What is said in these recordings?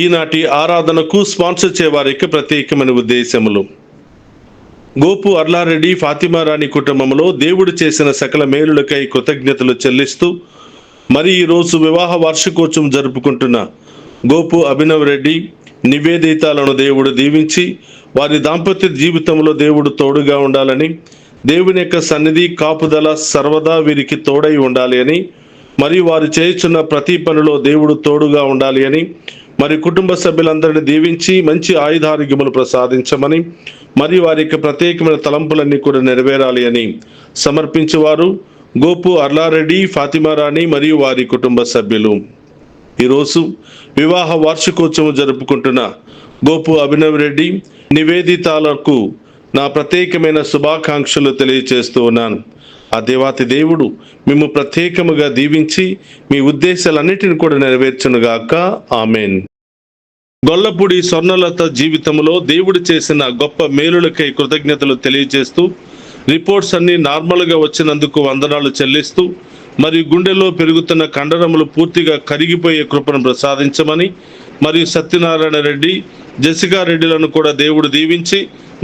ఈనాటి ఆరాధనకు స్పాన్సర్ చేయవారికి ప్రత్యేకమైన ఉద్దేశములు. గోపు అర్లారెడ్డి ఫాతిమా రాణి కుటుంబంలో దేవుడు చేసిన సకల మేలులకై కృతజ్ఞతలు చెల్లిస్తూ మరి ఈరోజు వివాహ వార్షికోత్సవం జరుపుకుంటున్న గోపు అభినవ్ రెడ్డి నివేదితాలను దేవుడు దీవించి వారి దాంపత్య జీవితంలో దేవుడు తోడుగా ఉండాలని, దేవుని యొక్క సన్నిధి కాపుదల సర్వదా వీరికి తోడై ఉండాలి అని, మరియు వారు చేస్తున్న ప్రతి పనిలో దేవుడు తోడుగా ఉండాలి అని, మరి కుటుంబ సభ్యులందరినీ దీవించి మంచి ఆయుధారోగ్యములు ప్రసాదించమని, మరియు వారి యొక్క ప్రత్యేకమైన తలంపులన్నీ కూడా నెరవేరాలి అని సమర్పించేవారు గోపు అర్లారెడ్డి ఫాతిమా రాణి మరియు వారి కుటుంబ సభ్యులు. ఈరోజు వివాహ వార్షికోత్సవం జరుపుకుంటున్న గోపు అభినవ్ రెడ్డి నివేదితాలకు నా ప్రత్యేకమైన శుభాకాంక్షలు తెలియజేస్తూ ఉన్నాను. ఆ దేవాతి దేవుడు మేము ప్రత్యేకముగా దీవించి మీ ఉద్దేశాలన్నిటిని కూడా నెరవేర్చునుగాక. ఆమెన్. గొల్లపూడి స్వర్ణలత జీవితంలో దేవుడు చేసిన గొప్ప మేలులకై కృతజ్ఞతలు తెలియజేస్తూ రిపోర్ట్స్ అన్ని నార్మల్గా వచ్చినందుకు వందనాలు చెల్లిస్తూ మరియు గుండెలో పెరుగుతున్న కండరములు పూర్తిగా కరిగిపోయే కృపను ప్రసాదించమని, మరియు సత్యనారాయణ రెడ్డి జెసికా రెడ్డిలను కూడా దేవుడు దీవించి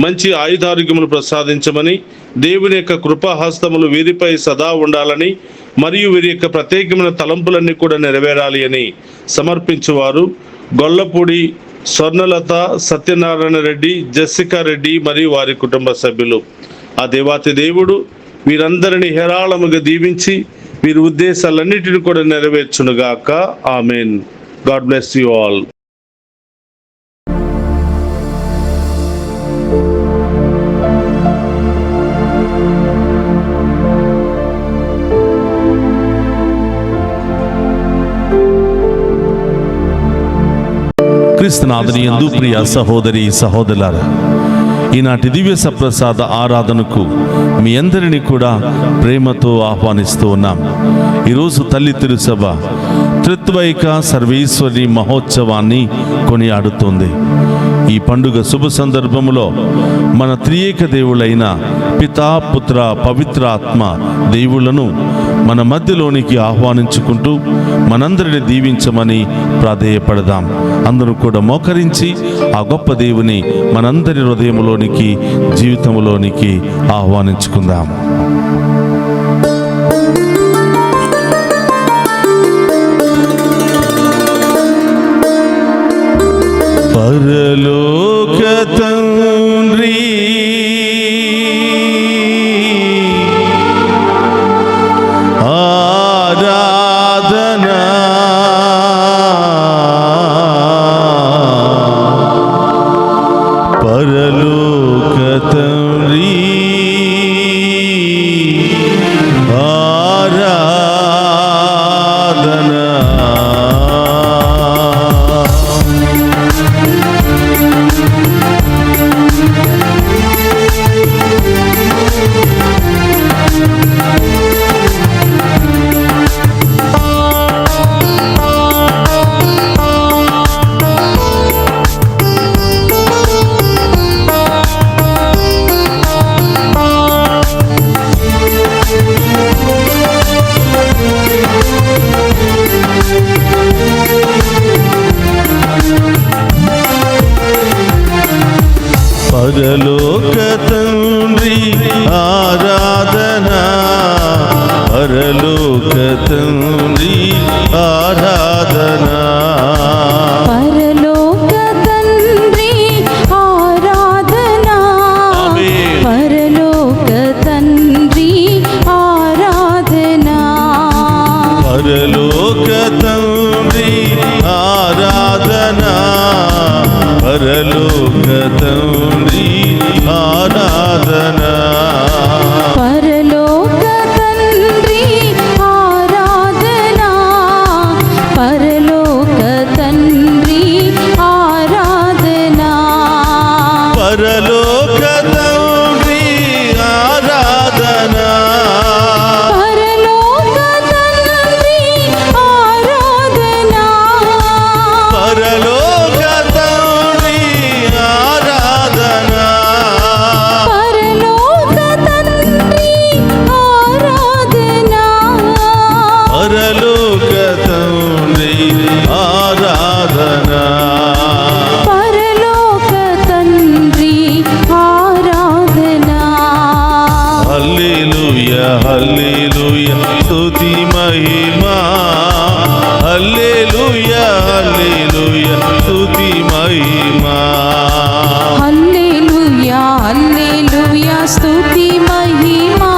మంచి ఆయుధారోగ్యములు ప్రసాదించమని, దేవుని యొక్క కృపాహస్తములు వీరిపై సదా ఉండాలని, మరియు వీరి యొక్క ప్రత్యేకమైన తలంపులన్నీ కూడా నెరవేరాలి అని సమర్పించేవారు గొల్లపూడి స్వర్ణలత, సత్యనారాయణ రెడ్డి, జెసికా రెడ్డి మరియు వారి కుటుంబ సభ్యులు. ఆ దేవాతి దేవుడు వీరందరినీ హేరాళముగా దీవించి వీరి ఉద్దేశాలన్నిటిని కూడా నెరవేర్చునుగాక. Amen. God bless you all. క్రీస్తునాథుని యందు ప్రియ సహోదరి సహోదరులారా, ఈనాటి దివ్య సప్రసాద ఆరాధనకు మీ అందరినీ కూడా ప్రేమతో ఆహ్వానిస్తూ ఉన్నాం. ఈరోజు తల్లి తిరుసభ త్రిత్వైక సర్వేశ్వరి మహోత్సవాన్ని కొనియాడుతుంది. ఈ పండుగ శుభ సందర్భములో మన త్రియేక దేవుళ్ళైన పితా, పుత్ర, పవిత్ర ఆత్మ దేవుళ్లను మన మధ్యలోనికి ఆహ్వానించుకుంటూ మనందరిని దీవించమని ప్రాధేయపడదాం. అందరూ కూడా మోకరించి ఆ గొప్ప దేవుని మనందరి హృదయంలోనికి, జీవితంలోనికి ఆహ్వానించుకుందాం. పరలోక తండ్రి ఆరాధనా, పరలోక తండ్రి ఆరాధనా. పరలోక తండ్రి ఆరాధనా, పరలోక తండ్రి ఆరాధనా, పరలోక తండ్రి ఆరాధనా, పరలోక తండ్రి ఆరాధనా, పరలోక తండ్రి ఆరాధనా, పరలోక తండ్రి ఆరాధనా, పరలోక తండ్రి ఆరాధనా, హల్లెలూయా స్తుతి మహిమా హల్లెలూయా హల్లెలూయా స్తుతి మహిమా హల్లెలూయా హల్లెలూయా స్తుతి మహిమా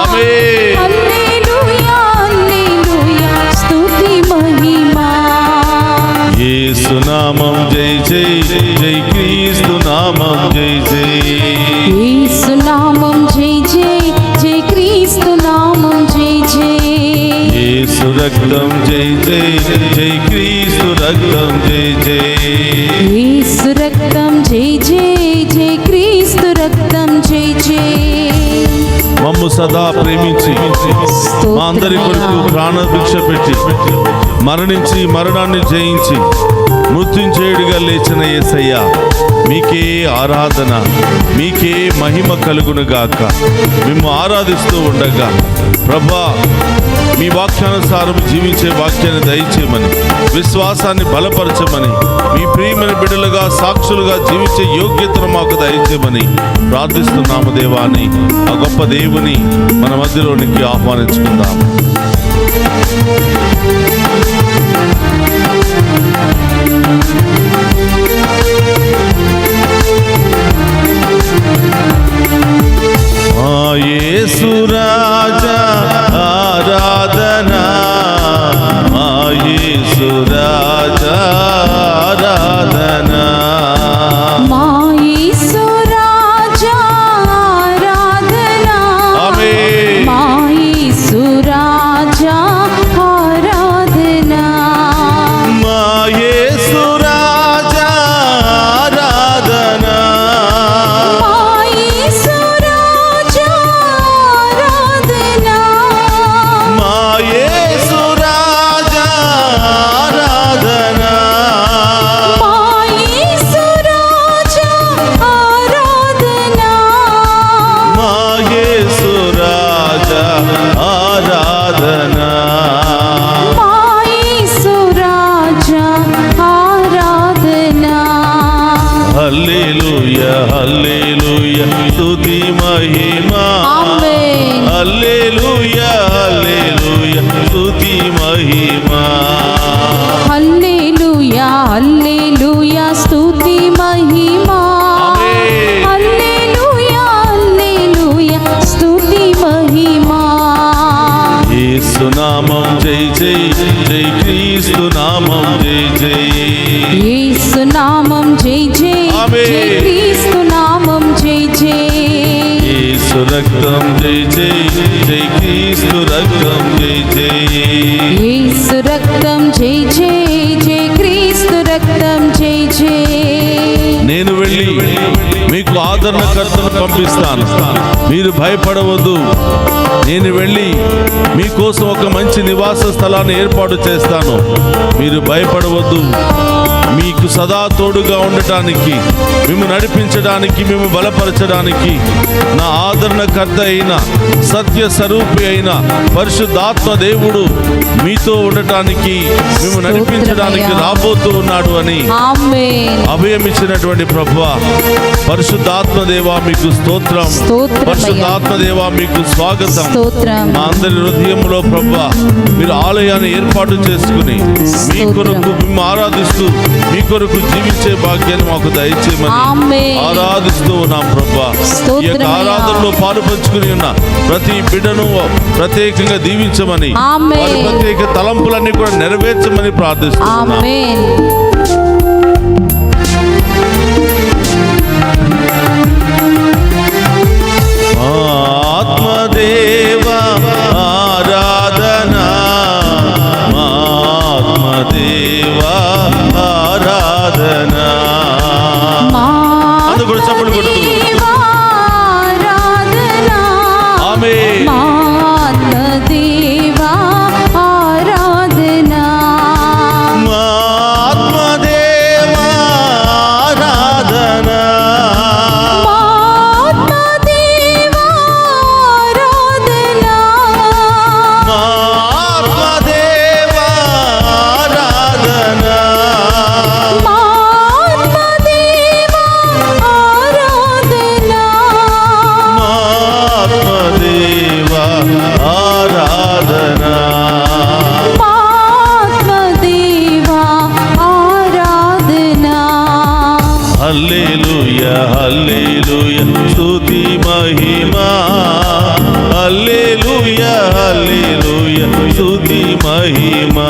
ఆమేన్ హల్లెలూయా హల్లెలూయా స్తుతి మహిమా యేసు నామం జై జై జై క్రీస్తు నామం జై జై యేసు నామం జై జై జై క్రీస్తు నామం జై జై యేసు రక్తం జై జై జై క్రీస్తు రక్తం జై జై యేసు రక్తం జై జై జై క్రీస్తు రక్తం జై జై మమ్ము సదా ప్రేమించి మా అందరి కొరకు ప్రాణభిక్ష పెట్టి మరణించి మరణాన్ని జయించి మృత్యుంజయుడిగా లేచిన యేసయ్య మీకే ఆరాధన మీకే మహిమ కలుగునుగాక. మేము ఆరాధిస్తూ ఉండగా ప్రభా మీ వాక్యానుసారం జీవించే వాక్యాన్ని దయచేయమని విశ్వాసాన్ని బలపరచమని మీ ప్రియమైన బిడ్డలుగా సాక్షులుగా జీవించే యోగ్యతను మాకు దయచేయమని ప్రార్థిస్తున్నాము దేవాని ఆ గొప్ప దేవుని మన మధ్యలోనికి ఆహ్వానించుకుందాం. యేసు రాజా ఆరాధనా యేసు రాజా ఆరాధనా మా యేసు రాజా ఆరాధనా ఆమేన్ మా యేసు రాజా ఆరాధనా మా యేసు రాజా ఆరాధనా మా యేసు రాజా ఆరాధనా మా యేసు రాజా ఆరాధనా మా యేసు రాజా ఆరాధనా మా యేసు రాజా ఆరాధనా మా యేసు రాజా ఆరాధనా హల్లెలూయా హల్లెలూయా స్తుతి మహిమా ఆమేన్ హల్లెలూయా హల్లెలూయా స్తుతి మహిమా హల్లెలూయా హల్లెలూయా స్తుతి మహిమా ఆమేన్ హల్లెలూయా హల్లెలూయా స్తుతి మహిమా యేసు నామం జై జై జై క్రీస్తు నామం జై జై యేసు నామం జై జై ఆమేన్. జై క్రీస్తు నామం జై జై యేసు రక్తం జై జై జై క్రీస్తు రక్తం జై జై యేసు రక్తం జై జై జై క్రీస్తు రక్తం జై జై నేను వెళ్ళి మీకు ఆదరణకర్తను పంపిస్తాను, మీరు భయపడవద్దు. నేను వెళ్ళి మీకోసం ఒక మంచి నివాస స్థలాన్ని ఏర్పాటు చేస్తాను, మీరు భయపడవద్దు. మీకు సదా తోడుగా ఉండటానికి, మేము నడిపించడానికి, మేము బలపరచడానికి నా ఆదరణకర్త అయిన సత్య స్వరూపి అయిన పరిశుద్ధాత్మ దేవుడు మీతో ఉండటానికి, మేము నడిపించడానికి రాబోతూ ఉన్నాడు అని ఆమేన్ అభయమిచ్చినటువంటి ప్రభువా, పరిశుద్ధాత్మ దేవా మీకు స్తోత్రం, స్తోత్రమయ్యా. పరిశుద్ధాత్మ దేవా మీకు స్వాగతం. స్తోత్రం మా అందరి హృదయంలో ప్రభువా మీరు ఆలయాన్ని ఏర్పాటు చేసుకుని మీ కొరకు మేము ఆరాధిస్తూ మీ కొరకు జీవించే భాగ్యాన్ని మాకు దయచేయమని ఆమేన్. ఆరాధిస్తూ ఉన్నాం ప్రభువా. ఈ యొక్క స్తోత్రమయ్యా. ఆరాధనలో పాలు పంచుకుని ఉన్న ప్రతి బిడ్డను ప్రత్యేకంగా దీవించమని, ఆమేన్. వారి ప్రత్యేక తలంపులన్నీ కూడా నెరవేర్చమని ప్రార్థిస్తున్నాం. ఆమేన్ ఆత్మదేవా ఆరాధనా, ఆత్మదేవా ఆరాధనా. అందరూ కూడా చప్పట్లు కొడుతూ ఆరాధనా ఆమేన్. ఆత్మదేవా ఆరాధనా ఆత్మదేవా ఆరాధనా. ఆత్మదేవా ఆరాధనా. హల్లెలూయా హల్లెలూయా స్తుతి మహిమా. హల్లెలూయా హల్లెలూయా స్తుతి మహిమా.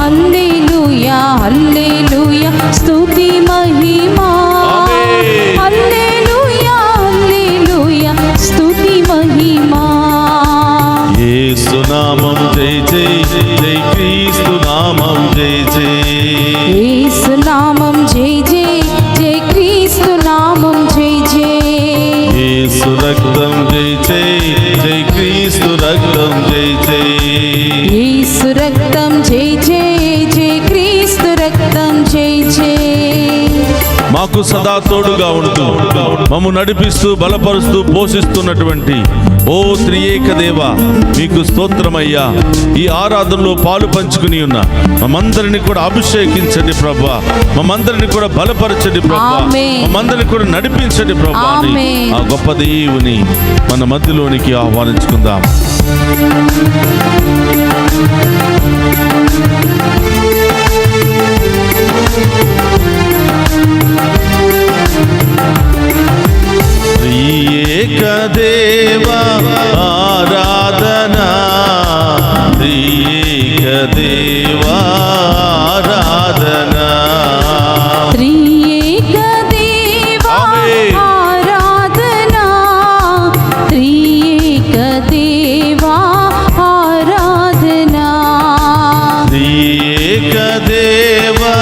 హల్లెలూయా హల్లెలూయా స్తుతి మహిమా. ఆమేన్. హల్లెలూయా హల్లెలూయా స్తుతి మహిమా. యేసు నామం జై జై జై క్రీస్తు నామం జై జై. యేసు నామం జై జై జై క్రీస్తు నామం జై జై. యేసు రక్తం జై జై జై క్రీస్తు రక్తం జై జై. యేసు రక్తం జై జై జై క్రీస్తు రక్తం జై జై. మాకు సదా తోడుగా ఉంటూ మమ్ము నడిపిస్తూ బలపరుస్తూ పోషిస్తున్నటువంటి ఓ త్రియేక దేవ మీకు స్తోత్రమయ్యా. ఈ ఆరాధనలో పాలు పంచుకుని ఉన్న మమ్మందరిని కూడా అభిషేకించండి ప్రభా. మమ్మందరిని కూడా బలపరచండి ప్రభా. ఆమేన్. మమ్మందరిని కూడా నడిపించండి ప్రభా అని ఆమేన్. ఆ గొప్ప దేవుని మన మధ్యలోనికి ఆహ్వానించుకుందాం. త్రియేక దేవా ఆరాధనా. త్రియేక దేవా ఆరాధనా. త్రియేక దేవా ఆమేన్. ఆరాధనా. త్రియేక దేవా ఆరాధనా. త్రియేక దేవా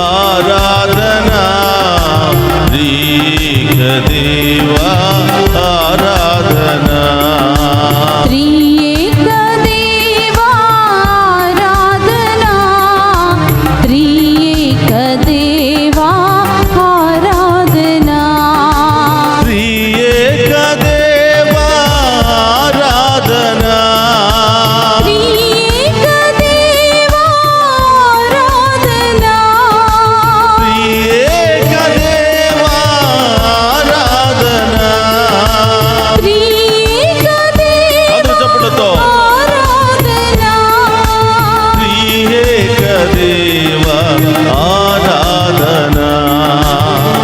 ఆరాధనా. త్రియేక దేవా ఆరాధనా. త్రియేక దేవా ఆరాధనా. త్రియేక దేవా ఆరాధనా. త్రియేక దేవా ఆరాధనా. త్రియేక దేవా ఆరాధనా. త్రియేక దేవా ఆరాధనా. త్రియేక దేవా అందరూ చప్పట్లతో ఆరాధనా. త్రియేక దేవా ఆరాధనా.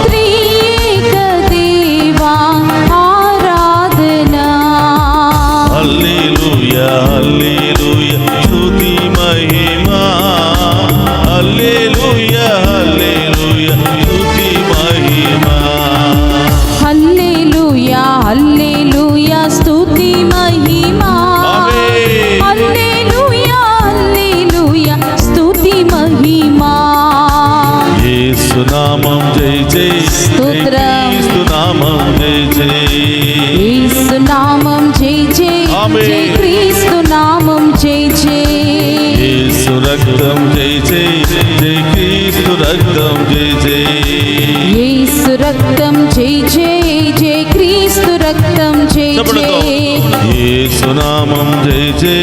త్రియేక దేవా ఆరాధనా. హల్లెలూయా హల్లెలూయా స్తుతి మహిమా. హల్లెలూయా హల్లెలూయా స్తుతి మహిమా. హల్లెలూయా హల్లెలూయా స్తుతి మహిమా. ఆమేన్. హల్లెలూయా హల్లెలూయా స్తుతి మహిమా. యేసు నామం జై జై జై స్తోత్రం. క్రీస్తు నామం జై జై. యేసు నామం జై జై ఆమేన్. జై క్రీస్తు నామం జై జై. యేసు రక్తం జై జై జై క్రీస్తు రక్తం జై జై. యేసు రక్తం జై జై జై క్రీస్తు రక్తం జై చప్పట్లతో జై. యేసు నామం జై జై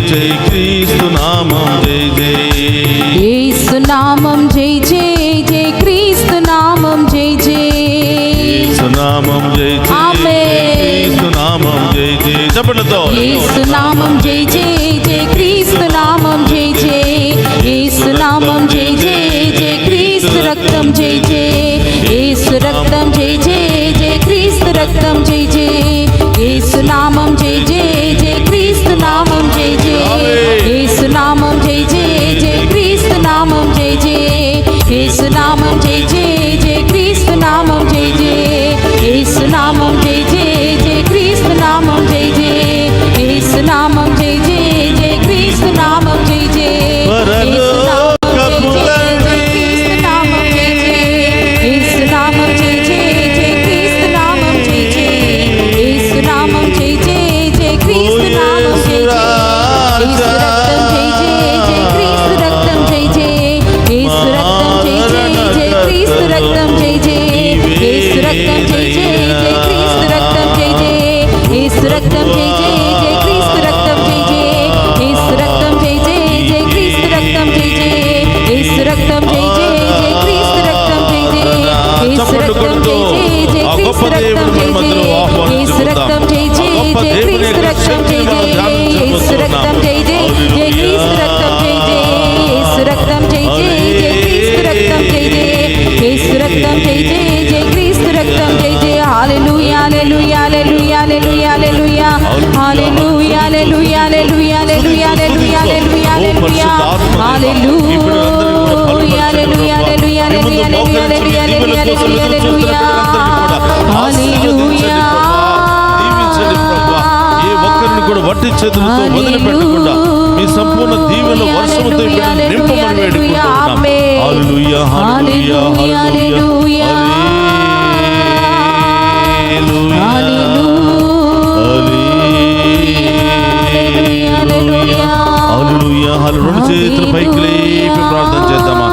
జై క్రీస్తు నామం జై జై. యేసు నామం జై జై జై క్రీస్తు నామం జై జై. యేసు నామం జై జై ఆమేన్. క్రీస్తు నామం జై జై. చప్పట్లతో యేసు నామం జై జై జై క్రీస్తు నామం జై జై. యేసు నామం జై జై జై క్రీస్తు రక్తం జై జై. యేసు రక్తం జై జై జై క్రీస్తు రక్తం జై జై. యేసు నామం జై జై జై క్రీస్తు నామం జై జై. యేసు నామం జై జై జై క్రీస్తు నామం జై జై. యేసు నామం జై జై జై క్రీస్తు నామం జై జై. యేసు నామం జై జై జై క్రీస్తు నామం జై జై. యేసు నామం జై జై జై క్రీస్తు నామం జై జై. యేసు నామం జై జై జై క్రీస్తు నామం జై జై. యేసు నామం జై జై జై క్రీస్తు నామం జై జై. యేసు నామం జై జై జై క్రీస్తు రక్తం జై జై. యేసు రక్తం జై జై జై క్రీస్తు రక్తం జై జై. యేసు రక్తం జై జై జై క్రీస్తు రక్తం జై జై. యేసు రక్తం జై జై జై క్రీస్తు రక్తం జై జై. యేసు రక్తం జై జై జై క్రీస్తు రక్తం జై జై. యేసు రక్తం జై జై జై క్రీస్తు రక్తం జై జై. యేసు రక్తం జై జై జై క్రీస్తు రక్తం జై జై. యేసు రక్తం జై జై జై క్రీస్తు రక్తం జై జై యేసు రక్తం జై జై జై క్రీస్తు రక్తం జై జై యేసు రక్తం జై జై జై క్రీస్తు రక్తం జై జై యేసు రక్తం జై జై జై క్రీస్తు రక్తం జై జై హల్లెలూయా హల్లెలూయా హల్లెలూయా హల్లెలూయా హల్లెలూయా హల్లెలూయా హల్లెలూయా హల్లెలూయా హల్లెలూయా హల్లెలూయా హల్లెలూయా హల్లెలూయా హల్లెలూయా హల్లెలూయా హల్లెలూయా హల్లెలూయా హల్లెలూయా హల్లెలూయా ఏ ఒక్కరిని కూడా వట్టి చేతులతో వదిలిపెట్టకుండా మీ సంపూర్ణ దీవెనల వర్షముతో నింపమని వేడుకుంటున్నాం. హల్లెలూయా హల్లెలూయా హల్లెలూయా హల్లెలూయా. రెండు చేతులు పైకి లేపి ప్రార్థన చేద్దామా?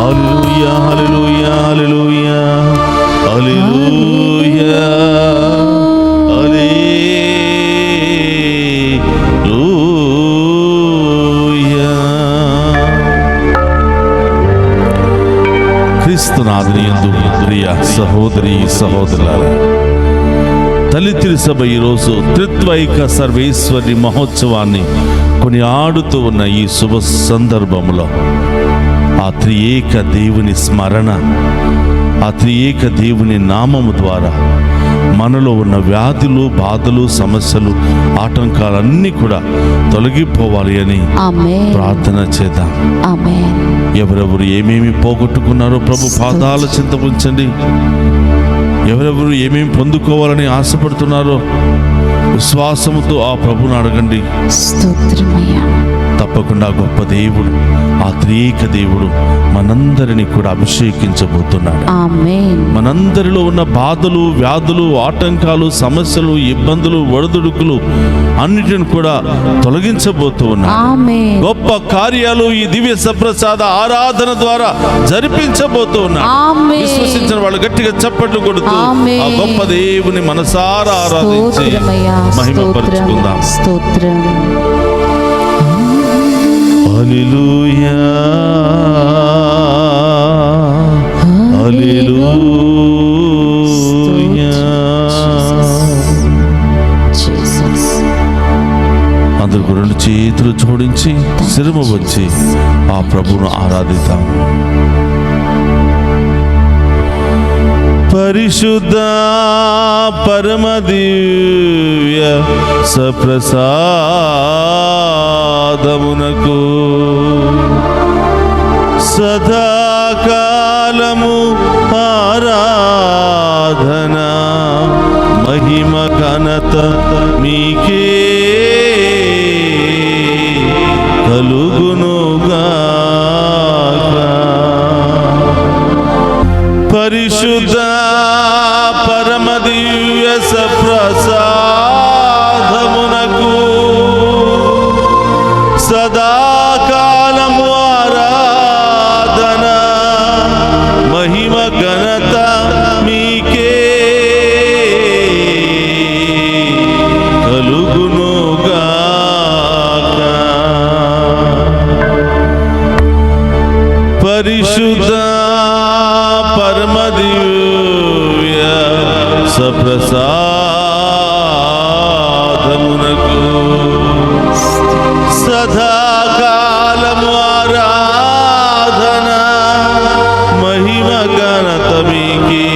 హల్లెలూయా హల్లెలూయా హల్లెలూయా హల్లెలూయా హల్లెలూయా. క్రీస్తునాథుని యందు ప్రియ సహోదరి సహోదరులారా, దళితుల సభ ఈరోజు త్రిత్వైక సర్వేశ్వరి మహోత్సవాన్ని కొని ఆడుతూ ఉన్న ఈ శుభ సందర్భంలో ఆ త్రియేక దేవుని స్మరణ, ఆ త్రియేక దేవుని నామము ద్వారా మనలో ఉన్న వ్యాధులు, బాధలు, సమస్యలు, ఆటంకాలన్నీ కూడా తొలగిపోవాలి అని ప్రార్థన చేద్దాం. ఎవరెవరు ఏమేమి పోగొట్టుకున్నారో ప్రభు పాదాల చింత ఉంచండి. ఎవరెవరు ఏమేమి పొందుకోవాలని ఆశపడుతున్నారో విశ్వాసముతో ఆ ప్రభుని అడగండి. తప్పకుండా గొప్ప దేవుడు, ఆ త్రియేక దేవుడు మనందరినీ కూడా అభిషేకించబోతున్నాడు. మనందరిలో ఉన్న బాధలు, వ్యాధులు, ఆటంకాలు, సమస్యలు, ఇబ్బందులు, ఒడిదుడుకులు అన్నిటిని కూడా తొలగించబోతూ ఉన్నాడు. గొప్ప కార్యాలు ఈ దివ్య సప్రసాద ఆరాధన ద్వారా జరిపించబోతూ ఉన్నాడు. విశ్వసించిన వాళ్ళు గట్టిగా చప్పట్లు కొడుతూ ఆ గొప్ప దేవుని మనసారా ఆరాధించి మహిమపరుచుకుందాం. హల్లెలూయా హల్లెలూయా. అందరూ రెండు చేతులు జోడించి శిరము వచ్చి ఆ ప్రభువును ఆరాధిద్దాం. పరిశుద్ధ పరమ దివ్య సప్రసాదమునకు సదాకాలము ఆరాధన మహిమ ఘనత మీకే కలుగునుగాక. పరిశుద్ధ పరమ దివ్య సప్రసాదమునకు సదాకాలము ఆరాధన మహిమ ఘనత మీకే కలుగునుగాక. పరిశుద్ధ పరమ దివ్య సప్రసాదమునకు సదాకాలము ఆరాధన మహిమ ఘనత మీకే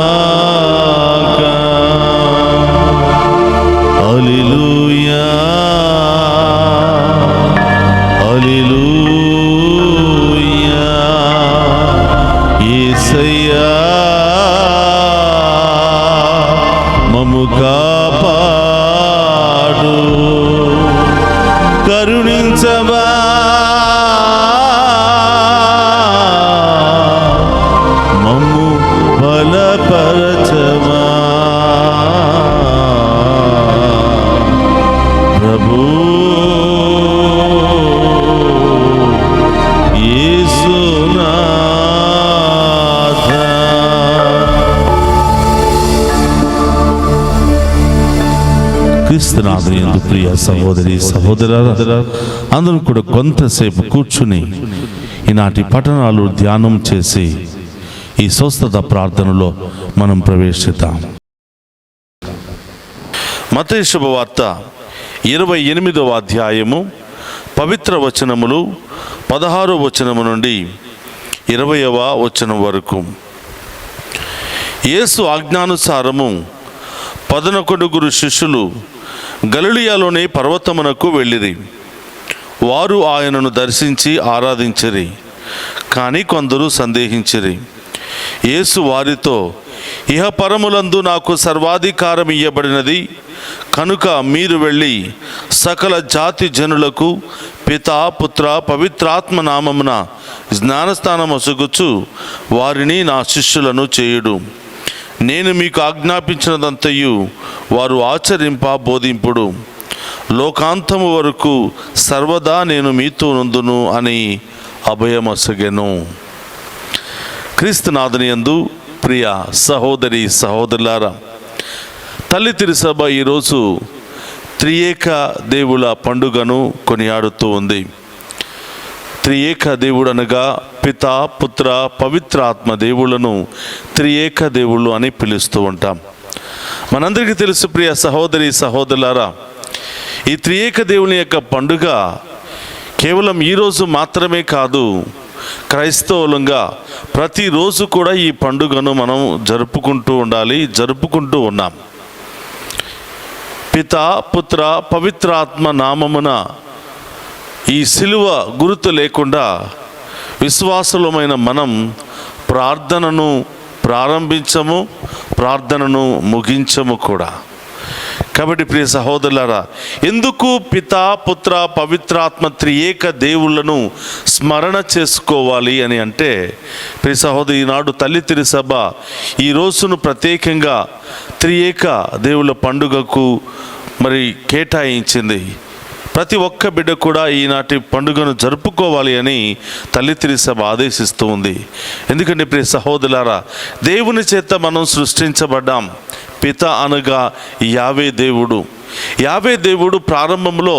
కలుగునుగాక. హల్లెలూయా హల్లెలూయా. యేసయ్యా మమ్ము కాపాడు, కరుణించవా మమ్ము బలపరచవా ప్రభు యేసునాథ. క్రీస్తునాథుని యందు ప్రియ సహోదరి సహోదరులారా, అందరూ కూడా కొంతసేపు కూర్చుని ఈనాటి పఠనాలు ధ్యానం చేసి ఈ స్వస్థత ప్రార్థనలో మనం ప్రవేశిద్దాం. మత్తయి శుభవార్త 28వ అధ్యాయము పవిత్ర వచనములు 16వ వచనము నుండి 20వ వచనం వరకు. యేసు ఆజ్ఞానుసారము 11 శిష్యులు గలిలయలోని పర్వతమునకు వెళ్ళిరి. వారు ఆయనను దర్శించి ఆరాధించిరి. కానీ కొందరు సందేహించిరి. యేసు వారితో, ఇహపరములందు నాకు సర్వాధికారం ఇయ్యబడినది కనుక మీరు వెళ్ళి సకల జాతి జనులకు పితా పుత్ర పవిత్రాత్మ నామమున జ్ఞానస్నానమొసగుచు వారిని నా శిష్యులను చేయుడు. నేను మీకు ఆజ్ఞాపించినదంతయు వారు ఆచరింప బోధింపుడు. లోకాంతము వరకు సర్వదా నేను మీతో నుందును అని అభయమొసగెను. క్రీస్తునాథుని యందు ప్రియ సహోదరి సహోదరులారా, తల్లి తిరుసభ ఈరోజు త్రియేక దేవుల పండుగను కొనియాడుతూ ఉంది. త్రియేక దేవుడు అనగా పిత పుత్ర పవిత్రాత్మ దేవుళ్లను త్రియేక దేవుళ్ళు అని పిలుస్తూ ఉంటాం. మనందరికీ తెలుసు ప్రియ సహోదరి సహోదరులారా, ఈ త్రియేక దేవుని యొక్క పండుగ కేవలం ఈరోజు మాత్రమే కాదు, క్రైస్తవులంగా ప్రతిరోజు కూడా ఈ పండుగను మనం జరుపుకుంటూ ఉండాలి, జరుపుకుంటూ ఉన్నాం. పిత పుత్ర పవిత్రాత్మ నామమున ఈ సిలువ గుర్తు లేకుండా విశ్వాసులమైన మనం ప్రార్థనను ప్రారంభించము, ప్రార్థనను ముగించము కూడా. కాబట్టి ప్రియ సహోదరులారా, ఎందుకు పితా పుత్ర పవిత్రాత్మ త్రియేక దేవుళ్లను స్మరణ చేసుకోవాలి అని అంటే, ప్రియ సహోదరు, ఈనాడు తల్లి తిరుసభ ఈ రోజును ప్రత్యేకంగా త్రియేక దేవుళ్ళ పండుగకు మరి కేటాయించింది. ప్రతి ఒక్క బిడ్డ కూడా ఈనాటి పండుగను జరుపుకోవాలి అని తల్లి తిరుసభ ఆదేశిస్తూ ఉంది. ఎందుకంటే ప్రియ సహోదరులారా, దేవుని చేత మనం సృష్టించబడ్డాం. పిత అనగా యావే దేవుడు. యావే దేవుడు ప్రారంభంలో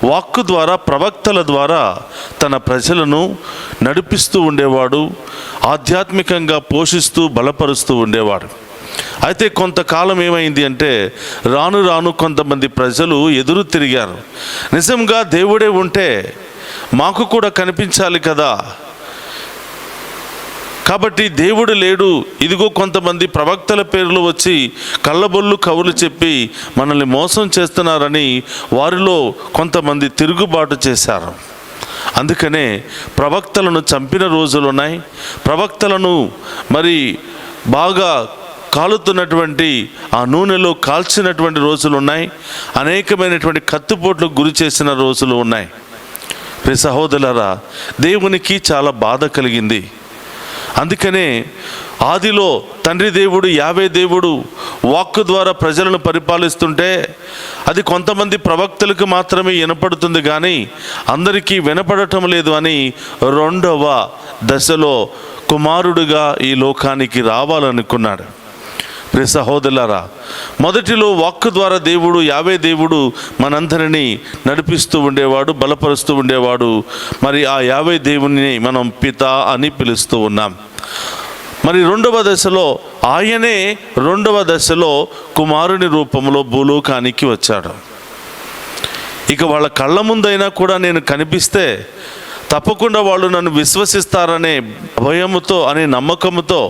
వాక్కు ద్వారా ప్రవక్తల ద్వారా తన ప్రజలను నడిపిస్తూ ఉండేవాడు, ఆధ్యాత్మికంగా పోషిస్తూ బలపరుస్తూ ఉండేవాడు. అయితే కొంతకాలం ఏమైంది అంటే, రాను రాను కొంతమంది ప్రజలు ఎదురు తిరిగారు. నిజంగా దేవుడే ఉంటే మాకు కూడా కనిపించాలి కదా, కాబట్టి దేవుడు లేడు, ఇదిగో కొంతమంది ప్రవక్తల పేర్లు వచ్చి కళ్ళబొల్లు కవులు చెప్పి మనల్ని మోసం చేస్తున్నారని వారిలో కొంతమంది తిరుగుబాటు చేశారు. అందుకనే ప్రవక్తలను చంపిన రోజులున్నాయి. ప్రవక్తలను మరి బాగా కాలుతున్నటువంటి ఆ నూనెలో కాల్చినటువంటి రోజులు ఉన్నాయి. అనేకమైనటువంటి కత్తిపోట్లకు గురి చేసిన రోజులు ఉన్నాయి. ప్రియ సహోదరులారా, దేవునికి చాలా బాధ కలిగింది. అందుకనే ఆదిలో తండ్రి దేవుడు యావే దేవుడు వాక్కు ద్వారా ప్రజలను పరిపాలిస్తుంటే అది కొంతమంది ప్రవక్తలకు మాత్రమే వినపడుతుంది, కానీ అందరికీ వినపడటం లేదు అని 2వ దశలో కుమారుడుగా ఈ లోకానికి రావాలనుకున్నాడు. ప్రియ సహోదరులారా, మొదటిలో వాక్కు ద్వారా దేవుడు యావే దేవుడు మనందరినీ నడిపిస్తూ ఉండేవాడు, బలపరుస్తూ ఉండేవాడు. మరి ఆ యావే దేవుని మనం పిత అని పిలుస్తూ ఉన్నాం. మరి 2వ దశలో ఆయనే 2వ దశలో కుమారుని రూపంలో భూలోకానికి వచ్చాడు. ఇక వాళ్ళ కళ్ళ ముందైనా కూడా నేను కనిపిస్తే తప్పకుండా వాళ్ళు నన్ను విశ్వసిస్తారనే భయముతో అనే నమ్మకంతో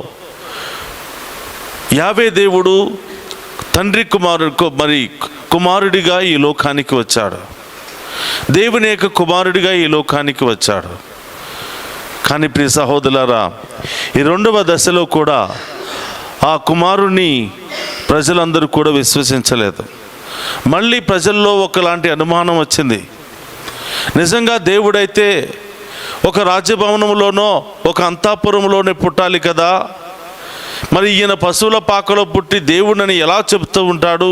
యావే దేవుడు తండ్రి కుమారుడిగా ఈ లోకానికి వచ్చాడు. దేవుని యొక్క కుమారుడిగా ఈ లోకానికి వచ్చాడు. కానీ ప్రియ సహోదరులారా, ఈ 2వ దశలో కూడా ఆ కుమారుణ్ణి ప్రజలందరూ కూడా విశ్వసించలేదు. మళ్ళీ ప్రజల్లో ఒకలాంటి అనుమానం వచ్చింది. నిజంగా దేవుడైతే ఒక రాజ్యభవనంలోనో ఒక అంతఃపురంలోనే పుట్టాలి కదా, మరి ఈయన పశువుల పాకలో పుట్టి దేవుడని ఎలా చెప్తూ ఉంటాడు,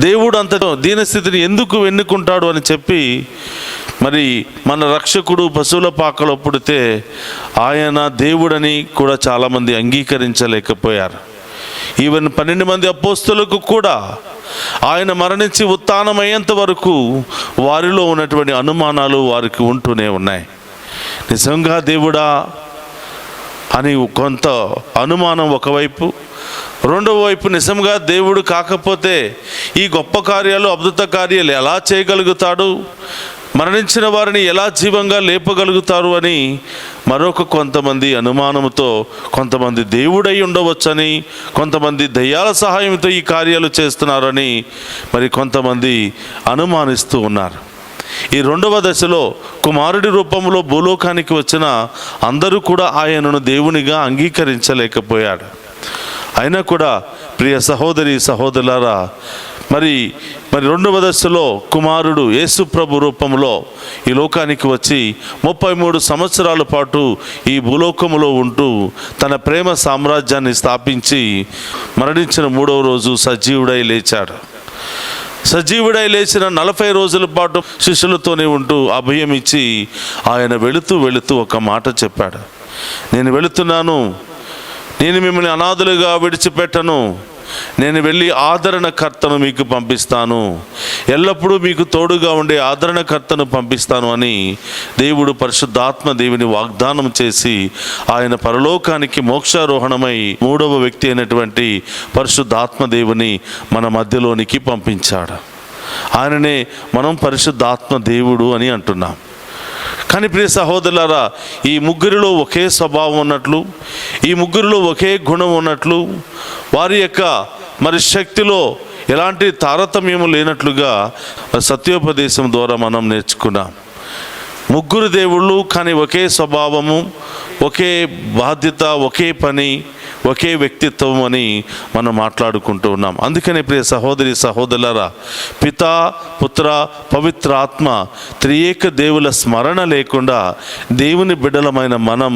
దేవుడు అంత దీనస్థితిని ఎందుకు ఎన్నుకుంటాడు అని చెప్పి మరి మన రక్షకుడు పశువుల పాకలో పుడితే ఆయన దేవుడని కూడా చాలామంది అంగీకరించలేకపోయారు. ఈవెన్ 12 మంది అపోస్తలులకు కూడా ఆయన మరణించి ఉత్థానమయ్యేంత వరకు వారిలో ఉన్నటువంటి అనుమానాలు వారికి ఉంటూనే ఉన్నాయి. నిజంగా దేవుడా అని కొంత అనుమానం ఒకవైపు, రెండవ వైపు నిజంగా దేవుడు కాకపోతే ఈ గొప్ప కార్యాలు, అద్భుత కార్యాలు ఎలా చేయగలుగుతాడు, మరణించిన వారిని ఎలా జీవంగా లేపగలుగుతారు అని మరొక కొంతమంది అనుమానంతో, కొంతమంది దేవుడై ఉండవచ్చని, కొంతమంది దయ్యాల సహాయంతో ఈ కార్యాలు చేస్తున్నారని మరి కొంతమంది అనుమానిస్తూ ఉన్నారు. ఈ రెండవ దశలో కుమారుడి రూపంలో భూలోకానికి వచ్చిన అందరూ కూడా ఆయనను దేవునిగా అంగీకరించలేకపోయాడు. అయినా కూడా ప్రియ సహోదరి సహోదరులారా, మరి రెండవ దశలో కుమారుడు యేసు ప్రభు రూపంలో ఈ లోకానికి వచ్చి 33 సంవత్సరాల పాటు ఈ భూలోకములో ఉంటూ తన ప్రేమ సామ్రాజ్యాన్ని స్థాపించి మరణించిన 3వ రోజు సజీవుడై లేచాడు. సజీవుడై లేచిన 40 రోజుల పాటు శిష్యులతోనే ఉంటూ అభయం ఇచ్చి ఆయన వెళుతూ ఒక మాట చెప్పాడు. నేను వెళుతున్నాను, నేను మిమ్మల్ని అనాథలుగా విడిచిపెట్టను, నేను వెళ్ళి ఆదరణకర్తను మీకు పంపిస్తాను, ఎల్లప్పుడూ మీకు తోడుగా ఉండే ఆదరణకర్తను పంపిస్తాను అని దేవుడు పరిశుద్ధాత్మ దేవుని వాగ్దానం చేసి ఆయన పరలోకానికి మోక్షారోహణమై 3వ వ్యక్తి అయినటువంటి పరిశుద్ధాత్మ దేవుని మన మధ్యలోనికి పంపించాడు. ఆయననే మనం పరిశుద్ధాత్మ దేవుడు అని అంటున్నాం. కానీ ప్రియ సహోదరులారా, ఈ ముగ్గురిలో ఒకే స్వభావం ఉన్నట్లు, ఈ ముగ్గురిలో ఒకే గుణం ఉన్నట్లు, వారి యొక్క మరి శక్తిలో ఎలాంటి తారతమ్యము లేనట్లుగా సత్యోపదేశం ద్వారా మనం నేర్చుకున్నాం. ముగ్గురు దేవుళ్ళు, కానీ ఒకే స్వభావము, ఒకే బాధ్యత, ఒకే పని, ఒకే వ్యక్తిత్వం అని మనం మాట్లాడుకుంటూ ఉన్నాం. అందుకనే ప్రియ సహోదరి సహోదరులారా, పితా పుత్ర పవిత్ర ఆత్మ త్రియేక దేవుల స్మరణ లేకుండా దేవుని బిడ్డలమైన మనం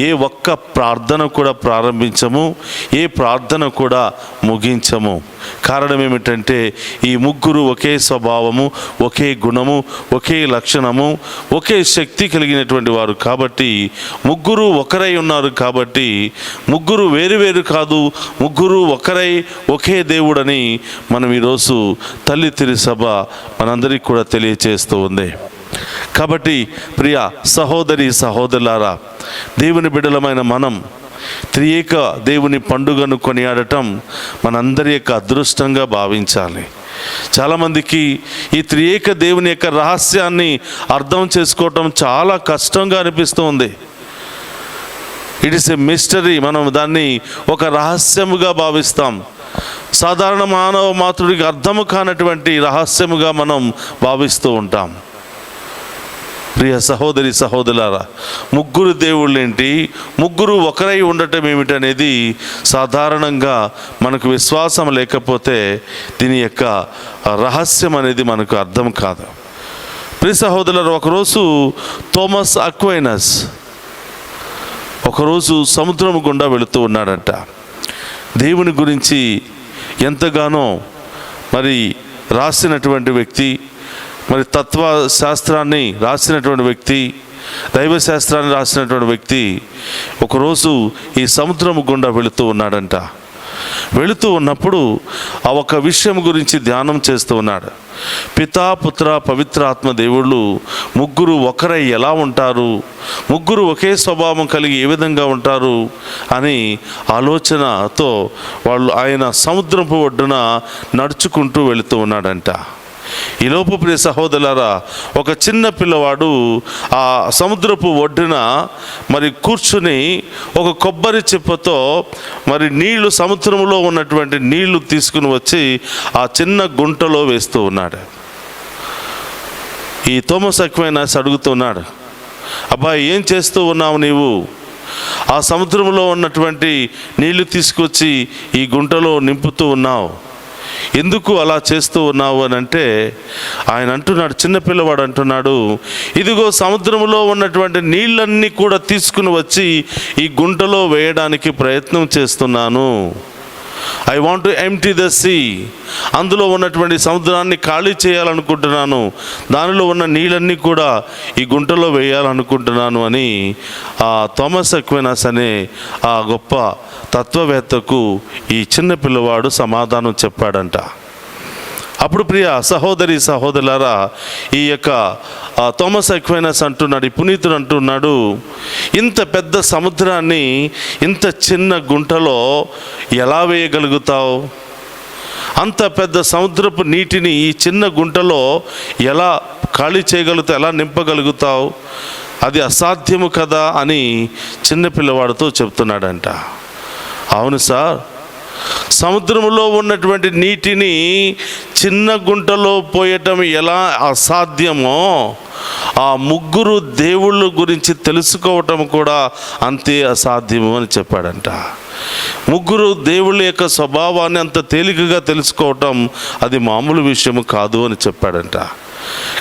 ఏ ఒక్క ప్రార్థన కూడా ప్రారంభించము, ఏ ప్రార్థన కూడా ముగించము. కారణం ఏమిటంటే ఈ ముగ్గురు ఒకే స్వభావము, ఒకే గుణము, ఒకే లక్షణము, ఒకే శక్తి కలిగినటువంటి వారు కాబట్టి, ముగ్గురు ఒకరై ఉన్నారు కాబట్టి, ముగ్గురు వేరు కాదు, ముగ్గురు ఒకరై ఒకే దేవుడని మనం ఈరోజు తల్లి తిరుసభ మనందరికీ కూడా తెలియచేస్తూ ఉంది. కాబట్టి ప్రియ సహోదరి సహోదరులారా, దేవుని బిడ్డలమైన మనం త్రియేక దేవుని పండుగను కొనియాడటం మనందరి యొక్క అదృష్టంగా భావించాలి. చాలామందికి ఈ త్రియేక దేవుని యొక్క రహస్యాన్ని అర్థం చేసుకోవటం చాలా కష్టంగా అనిపిస్తుంది. It is a mystery. మనం దాన్ని ఒక రహస్యముగా భావిస్తాం. సాధారణ మానవ మాతృడికి అర్థము కానటువంటి రహస్యముగా మనం భావిస్తూ ఉంటాం. ప్రియ సహోదరి సహోదరులారా, ముగ్గురు దేవుళ్ళేంటి, ముగ్గురు ఒకరై ఉండటం ఏమిటనేది సాధారణంగా మనకు విశ్వాసం లేకపోతే దీని యొక్క రహస్యం అనేది మనకు అర్థం కాదు. ప్రియ సహోదరులారా, ఒకరోజు థామస్ అక్వైనస్ ఒకరోజు సముద్రం గుండా వెళుతూ ఉన్నాడంట. దేవుని గురించి ఎంతగానో మరి రాసినటువంటి వ్యక్తి, మరి తత్వశాస్త్రాన్ని రాసినటువంటి వ్యక్తి, దైవశాస్త్రాన్ని రాసినటువంటి వ్యక్తి ఒకరోజు ఈ సముద్రం గుండా వెళుతూ ఉన్నాడంట. వెళుతూ ఉన్నప్పుడు ఆ ఒక విషయం గురించి ధ్యానం చేస్తూ ఉన్నాడు. పితా పుత్ర పవిత్ర ఆత్మ దేవుళ్ళు ముగ్గురు ఒకరై ఎలా ఉంటారు, ముగ్గురు ఒకే స్వభావం కలిగి ఏ విధంగా ఉంటారు అని ఆలోచనతో ఆయన సముద్రపు ఒడ్డున నడుచుకుంటూ వెళుతూ ఉన్నాడంట. ఈలోపు ప్రియ సహోదరులారా, ఒక చిన్న పిల్లవాడు ఆ సముద్రపు ఒడ్డున మరి కూర్చుని ఒక కొబ్బరి చిప్పతో మరి నీళ్లు, సముద్రంలో ఉన్నటువంటి నీళ్లు తీసుకుని వచ్చి ఆ చిన్న గుంటలో వేస్తూ ఉన్నాడు. ఈ థామస్ అక్వైనస్ అడుగుతున్నాడు, అబ్బాయి ఏం చేస్తూ ఉన్నావు నీవు? ఆ సముద్రంలో ఉన్నటువంటి నీళ్లు తీసుకొచ్చి ఈ గుంటలో నింపుతూ ఉన్నావు, ఎందుకు అలా చేస్తూ ఉన్నావు అని అంటే ఆయన అంటున్నాడు, చిన్నపిల్లవాడు అంటున్నాడు, ఇదిగో సముద్రంలో ఉన్నటువంటి నీళ్ళన్నీ కూడా తీసుకుని వచ్చి ఈ గుంటలో వేయడానికి ప్రయత్నం చేస్తున్నాను. I want to empty the sea. అందులో ఉన్నటువంటి సముద్రాన్ని ఖాళీ చేయాలనుకుంటున్నాను, దానిలో ఉన్న నీళ్ళన్నీ కూడా ఈ గుంటలో వేయాలనుకుంటున్నాను అని ఆ థామస్ అక్వైనస్ అనే ఆ గొప్ప తత్వవేత్తకు ఈ చిన్న పిల్లవాడు సమాధానం చెప్పాడంట. అప్పుడు ప్రియ సహోదరి సహోదరులారా, ఈ యొక్క థామస్ అక్వైనస్ అంటున్నాడు, ఈ పునీతుడు అంటున్నాడు, ఇంత పెద్ద సముద్రాన్ని ఇంత చిన్న గుంటలో ఎలా వేయగలుగుతావు? అంత పెద్ద సముద్రపు నీటిని ఈ చిన్న గుంటలో ఎలా ఖాళీ చేయగలుగుతావు, ఎలా నింపగలుగుతావు? అది అసాధ్యము కదా అని చిన్నపిల్లవాడితో చెప్తున్నాడంట. అవును సార్, సముద్రంలో ఉన్నటువంటి నీటిని చిన్న గుంటలో పోయటం ఎలా అసాధ్యమో, ఆ ముగ్గురు దేవుళ్ళ గురించి తెలుసుకోవటం కూడా అంతే అసాధ్యము అని చెప్పాడంట. ముగ్గురు దేవుళ్ళ యొక్క స్వభావాన్ని అంత తేలికగా తెలుసుకోవటం అది మామూలు విషయము కాదు అని చెప్పాడంట.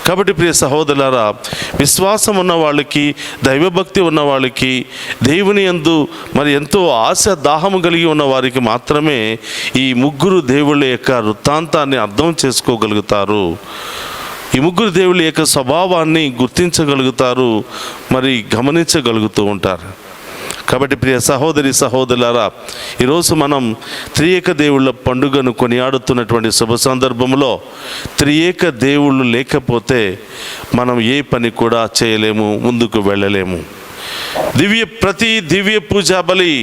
కాబట్టి ప్రియ సహోదరులారా, విశ్వాసం ఉన్న వాళ్ళకి, దైవభక్తి ఉన్న వాళ్ళకి, దేవుని యందు మరి ఎంతో ఆశ దాహము కలిగి ఉన్న వారికి మాత్రమే ఈ ముగ్గురు దేవుళ్ళ యొక్క వృత్తాంతాన్ని అర్థం చేసుకోగలుగుతారు. ఈ ముగ్గురు దేవుళ్ళ యొక్క స్వభావాన్ని గుర్తించగలుగుతారు, మరి గమనించగలుగుతూ ఉంటారు. కాబట్టి ప్రియ సహోదరి సహోదరులారా, ఈరోజు మనం త్రియేక దేవుళ్ళ పండుగను కొనియాడుతున్నటువంటి శుభ సందర్భంలో త్రియేక దేవుళ్ళు లేకపోతే మనం ఏ పని కూడా చేయలేము, ముందుకు వెళ్ళలేము. ప్రతి దివ్య పూజా బలి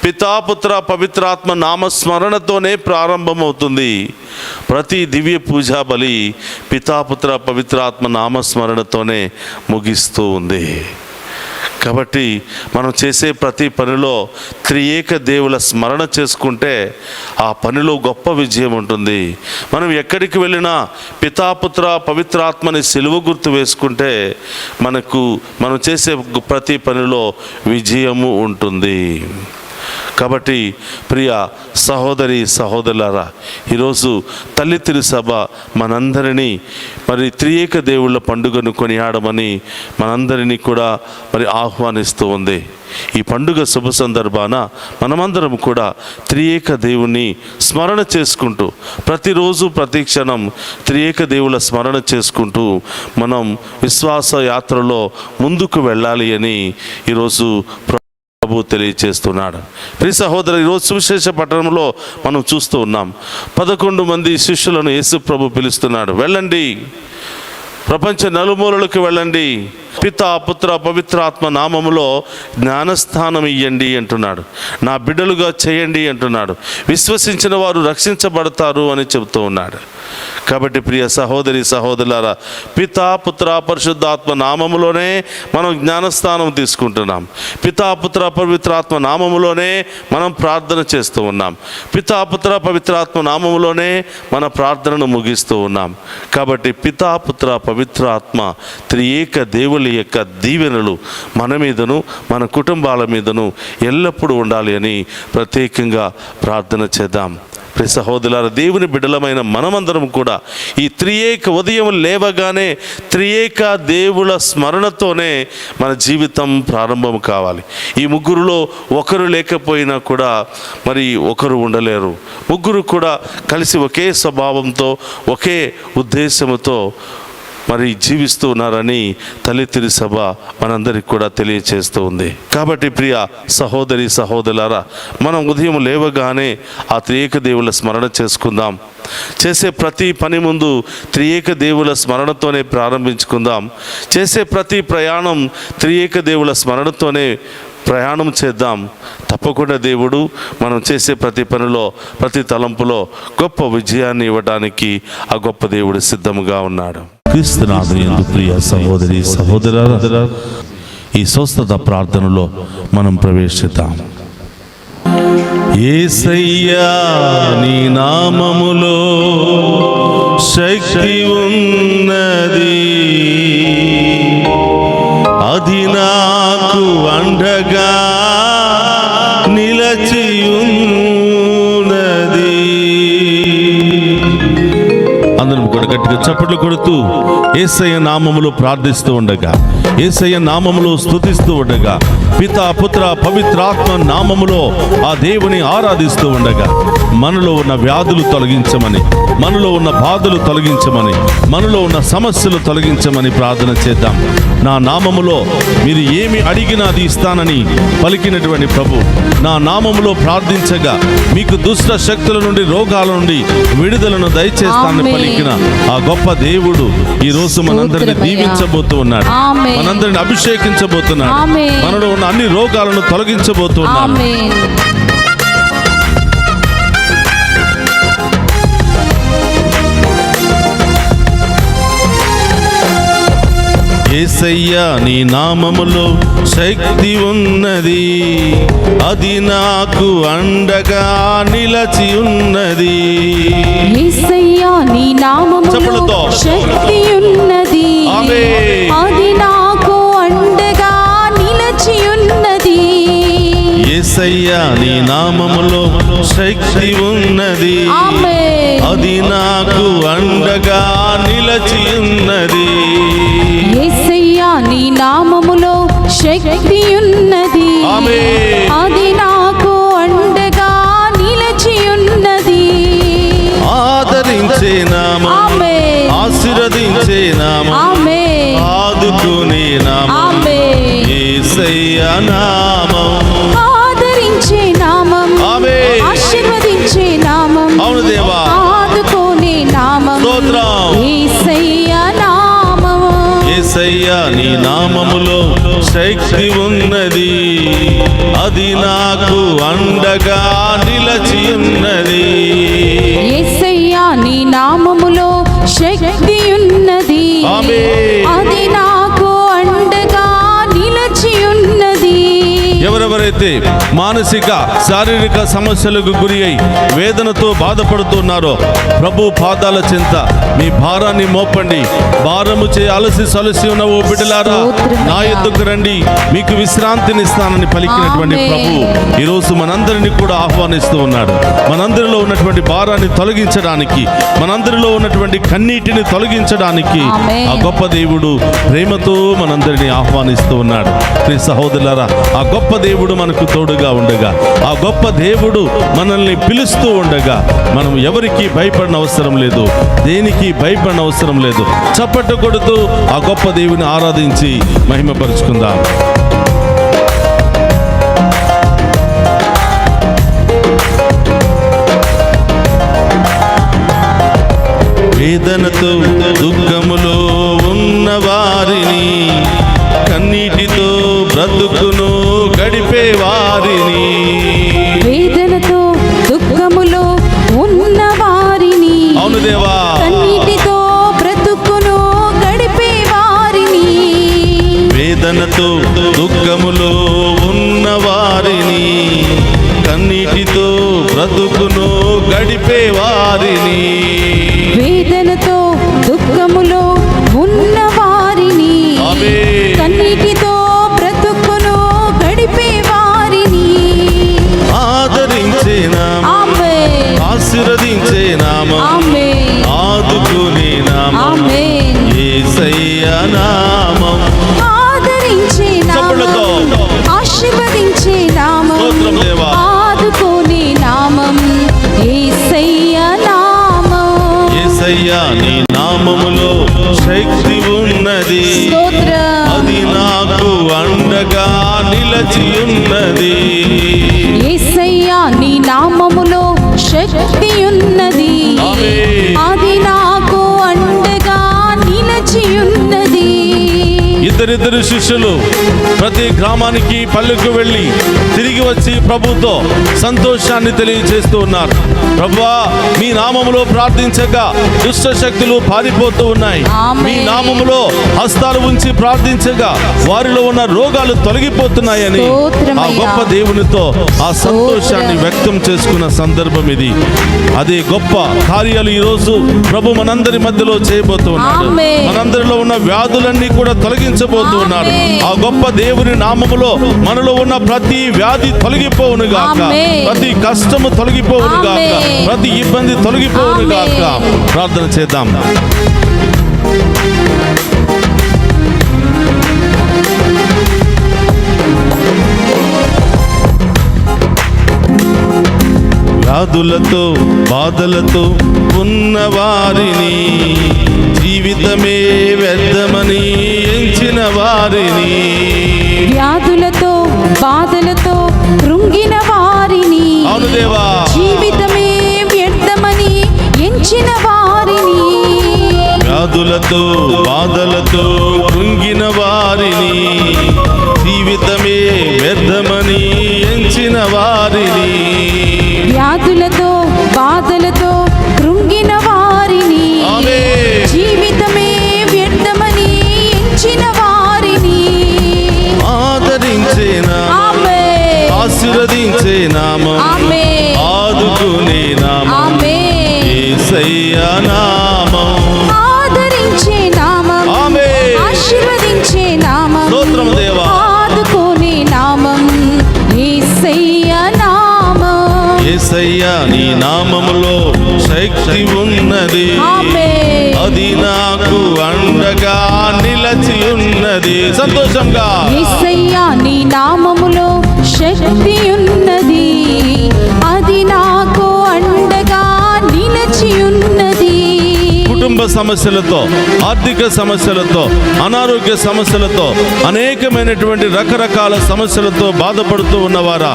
పితాపుత్ర పవిత్రాత్మ నామస్మరణతోనే ప్రారంభమవుతుంది. ప్రతి దివ్య పూజా బలి పితాపుత్ర పవిత్రాత్మ నామస్మరణతోనే ముగిస్తూ ఉంది. కాబట్టి మనం చేసే ప్రతి పనిలో త్రియేక దేవుల స్మరణ చేసుకుంటే ఆ పనిలో గొప్ప విజయం ఉంటుంది. మనం ఎక్కడికి వెళ్ళినా పితాపుత్ర పవిత్రాత్మని సిలువ గుర్తు వేసుకుంటే మనం చేసే ప్రతి పనిలో విజయము ఉంటుంది. కాబట్టి ప్రియ సహోదరి సహోదరులారా, ఈరోజు తల్లి తిరుసభ మనందరినీ మరి త్రియేక దేవుళ్ళ పండుగను కొనియాడమని మనందరినీ కూడా మరి ఆహ్వానిస్తూ ఉంది. ఈ పండుగ శుభ సందర్భాన మనమందరం కూడా త్రియేక దేవుని స్మరణ చేసుకుంటూ, ప్రతిరోజు ప్రతి క్షణం త్రియేక దేవుళ్ళ స్మరణ చేసుకుంటూ మనం విశ్వాస యాత్రలో ముందుకు వెళ్ళాలి అని ఈరోజు ప్రభు తెలియచేస్తున్నాడు. ప్రియ సహోదరు, ఈరోజు సువిశేష పట్టణంలో మనం చూస్తూ ఉన్నాం. 11 మంది శిష్యులను యేసు ప్రభు పిలుస్తున్నాడు. వెళ్ళండి, ప్రపంచ నలుమూలలకు వెళ్ళండి, పితా పుత్ర పవిత్రాత్మ నామములో జ్ఞానస్థానం ఇయ్యండి అంటున్నాడు. నా బిడ్డలుగా చేయండి అంటున్నాడు. విశ్వసించిన వారు రక్షించబడతారు అని చెబుతూ ఉన్నాడు. కాబట్టి ప్రియ సహోదరి సహోదరులారా, పితా పుత్ర పరిశుద్ధాత్మ నామములోనే మనం జ్ఞానస్థానం తీసుకుంటున్నాం. పితా పుత్ర పవిత్రాత్మ నామములోనే మనం ప్రార్థన చేస్తూ ఉన్నాం. పితా పుత్ర పవిత్రాత్మ నామములోనే మన ప్రార్థనను ముగిస్తూ ఉన్నాం. కాబట్టి పితా పుత్ర పవిత్రాత్మ త్రియేక దేవుని యొక్క దీవెనలు మన మీదను మన కుటుంబాల మీదను ఎల్లప్పుడూ ఉండాలి అని ప్రత్యేకంగా ప్రార్థన చేద్దాం. ప్రియ సహోదరులారా, దేవుని బిడ్డలమైన మనమందరం కూడా ఈ త్రియేక ఉదయం లేవగానే త్రియేక దేవుల స్మరణతోనే మన జీవితం ప్రారంభం కావాలి. ఈ ముగ్గురులో ఒకరు లేకపోయినా కూడా మరి ఒకరు ఉండలేరు. ముగ్గురు కూడా కలిసి ఒకే స్వభావంతో ఒకే ఉద్దేశంతో మరి జీవిస్తూ ఉన్నారని తల్లి తిరుసభ మనందరికి కూడా తెలియచేస్తూ ఉంది. కాబట్టి ప్రియ సహోదరి సహోదరులారా, మనం ఉదయం లేవగానే ఆ త్రియేక దేవుళ్ళ స్మరణ చేసుకుందాం. చేసే ప్రతి పని ముందు త్రియేక దేవుళ్ళ స్మరణతోనే ప్రారంభించుకుందాం. చేసే ప్రతి ప్రయాణం త్రియేక దేవుళ్ళ స్మరణతోనే ప్రయాణం చేద్దాం. తప్పకుండా దేవుడు మనం చేసే ప్రతి పనిలో ప్రతి తలంపులో గొప్ప విజయాన్ని ఇవ్వడానికి ఆ గొప్ప దేవుడు సిద్ధముగా ఉన్నాడు. క్రీస్తునాథుని ప్రియ సహోదరి సహోదరులారా, ఈ స్వస్థత ప్రార్థనలో మనం ప్రవేశిద్దాం. యేసయ్యా నీ నామములో శక్తి ఉన్నది, అది నాకు అండగా నిలచియున్నది. అందరం కూడా గట్టిగా చప్పట్లు కొడుతూ యేసయ్య నామములో ప్రార్థిస్తూ ఉండగా, యేసయ్య నామములో స్తుతిస్తూ ఉండగా, పితా పుత్ర పవిత్రాత్మ నామములో ఆ దేవుని ఆరాధిస్తూ ఉండగా మనలో ఉన్న వ్యాధులు తొలగించమని, మనలో ఉన్న బాధలు తొలగించమని, మనలో ఉన్న సమస్యలు తొలగించమని ప్రార్థన చేద్దాం. నా నామములో మీరు ఏమి అడిగినా అది ఇస్తానని పలికినటువంటి ప్రభు, నా నామములో ప్రార్థించగా మీకు దుష్ట శక్తుల నుండి, రోగాల నుండి విడుదలను దయచేస్తానని పలికిన ఆ గొప్ప దేవుడు ఈ రోజు మనందరిని దీవించబోతూ ఉన్నాడు. మనందరిని అభిషేకించబోతున్నాడు. మనలో ఉన్న అన్ని రోగాలను తొలగించబోతున్నాడు. యేసయ్యా నీ నామములో శక్తి ఉన్నది, అది నాకు అండగా నిలచి ఉన్నది. యేసయ్యా నీ నామములో శక్తి ఉన్నది, అది నాకు అండగా నిలచి ఉన్నది. యేసయ్యా నీ నామములో శక్తి ఉన్నది, అది నాకు అండగా నిలచి ఉన్నది. యేసయ్యా నీ నామములో శక్తి ఉన్నది, అది నాకు అండగా నిలచి ఉన్నది. ఆదరించే నామం, ఆశీర్వదించే నామం, ఆదుకునే నామం యేసయ్యా నామం. ఆదరించే నామం, ఆశీర్వదించే నామం, అవును దేవా, ఆదుకునే నామం యేసయ్యా నామం. యేసయ్యా నీ నామములో శక్తి ఉన్నది, అది నాకు అండగా నిలచి ఉన్నది. యేసయ్యా నీ నామములో శక్తి ఉన్నది, అది నాకు అండగా నిలచి ఉన్నది. ఎవరెవరైతే మానసిక శారీరక సమస్యలకు గురి అయి వేదనతో బాధపడుతున్నారో ప్రభు పాదాల చెంత మీ భారాన్ని మోపండి. భారము చే అలసి సలసి ఉన్న ఓ బిడ్డలారా, నా యొద్దకు రండి, మీకు విశ్రాంతినిస్తానని పలికినటువంటి ప్రభు ఈరోజు మనందరినీ కూడా ఆహ్వానిస్తూ ఉన్నాడు. మనందరిలో ఉన్నటువంటి భారాన్ని తొలగించడానికి, మనందరిలో ఉన్నటువంటి కన్నీటిని తొలగించడానికి ఆ గొప్ప దేవుడు ప్రేమతో మనందరినీ ఆహ్వానిస్తూ ఉన్నాడు. ప్రియ సహోదరులారా, ఆ గొప్ప దేవుడు మనకు తోడుగా ఉండగా, ఆ గొప్ప దేవుడు మనల్ని పిలుస్తూ ఉండగా మనం ఎవరికి భయపడిన అవసరం లేదు, దేనికి భయపడిన అవసరం లేదు. చప్పట్లు కొడుతూ ఆ గొప్ప దేవుని ఆరాధించి మహిమపరుచుకుందాం. వేదనతో దుఃఖములో ఉన్న వారిని, కన్నీటితో బ్రతుకును గడిపే వారిని, వేదనతో దుఃఖములో ఉన్న వారిని, అవును దేవా, కన్నీటితో బ్రతుకును గడిపే వారిని, వేదనతో దుఃఖములో ఉన్న వారిని, కన్నీటితో బ్రతుకును గడిపే వారిని, వేదనతో దుఃఖములో ఉన్న వారిని, కన్నీటితో బ్రతుకును గడిపే వారిని ఆదరించే నామం, ఆశీర్వదించే నామం, ఆదుకునే నామం యేసయ్యా నామం. ఆదరించే నామం, ఆశీర్వదించే నామం, ఆదుకునే నామం యేసయ్యా నామం. యేసయ్యా నీ నామములో శక్తి ఉన్నది, అది నాకు అండగా నిలచి ఉన్నది. యేసయ్యా నీ నామములో శక్తి ఉన్నది, అది నాకు అండగా నిలచి ఉన్నది. ఇద్దరిద్దరు శిష్యులు ప్రతి గ్రామానికి పల్లెకు వెళ్ళి తిరిగి వచ్చి ప్రభుతో సంతోషాన్ని తెలియజేస్తూ ఉన్నారు. ప్రభువా, మీ నామములో ప్రార్థించగా దుష్ట శక్తులు పారిపోతూ ఉన్నాయి. మీ నామములో హస్తాలు ఉంచి ప్రార్థించగా వారిలో ఉన్న రోగాలు తొలగిపోతున్నాయని ఆ గొప్ప దేవునితో ఆ సంతోషాన్ని వ్యక్తం చేసుకున్న సందర్భం ఇది. అదే గొప్ప కార్యాలు ఈ రోజు ప్రభు మనందరి మధ్యలో చేయబోతూ ఉన్నాడు. మనందరిలో ఉన్న వ్యాధులన్నీ కూడా తొలగించబోతూ ఉన్నాడు. ఆ గొప్ప దేవుని నామములో మనలో ఉన్న ప్రతి వ్యాధి తొలగిపోవును గాక, ప్రతి కష్టము తొలగిపోవును గాక. ప్రతి ఇబ్బంది తొలగిపోవును గాక. ప్రార్థన చేద్దాం. వ్యాధులతో బాధలతో ఉన్న వారిని, జీవితమే వ్యర్థమని ఎంచిన వారిని, వ్యాధులతో బాధలతో కృంగిన వారిని, అవును దేవా, జీవితమే వ్యర్థమని ఎంచిన వారిని, వ్యాధులతో బాధలతో కృంగిన వారిని, జీవితమే వ్యర్థమని ఎంచిన వారిని, వ్యాధులతో బాధలతో కృంగిన వారిని, జీవితమే వ్యర్థమని ఎంచిన వారిని ఆదరించే నామం, ఆశీర్వదించే నామం, ఆదుకునే నామం యేసయ్యా నామం, ఆదరించే నామం, ఆశీర్వదించే నామం, స్తోత్రం దేవా, ఆదుకునే నామం యేసయ్యా నామం. యేసయ్యా నీ నామములో శక్తి ఉన్నది, అది నాకు అండగా నిలచి ఉన్నది. సంతోషంగా యేసయ్యా నీ నామములో శక్తి ఉన్నది, అది నాకు అండగా నిలచి ఉన్నది. కుటుంబ సమస్యలతో, ఆర్థిక సమస్యలతో, అనారోగ్య సమస్యలతో, అనేకమైనటువంటి రకరకాల సమస్యలతో బాధపడుతూ ఉన్నవారా,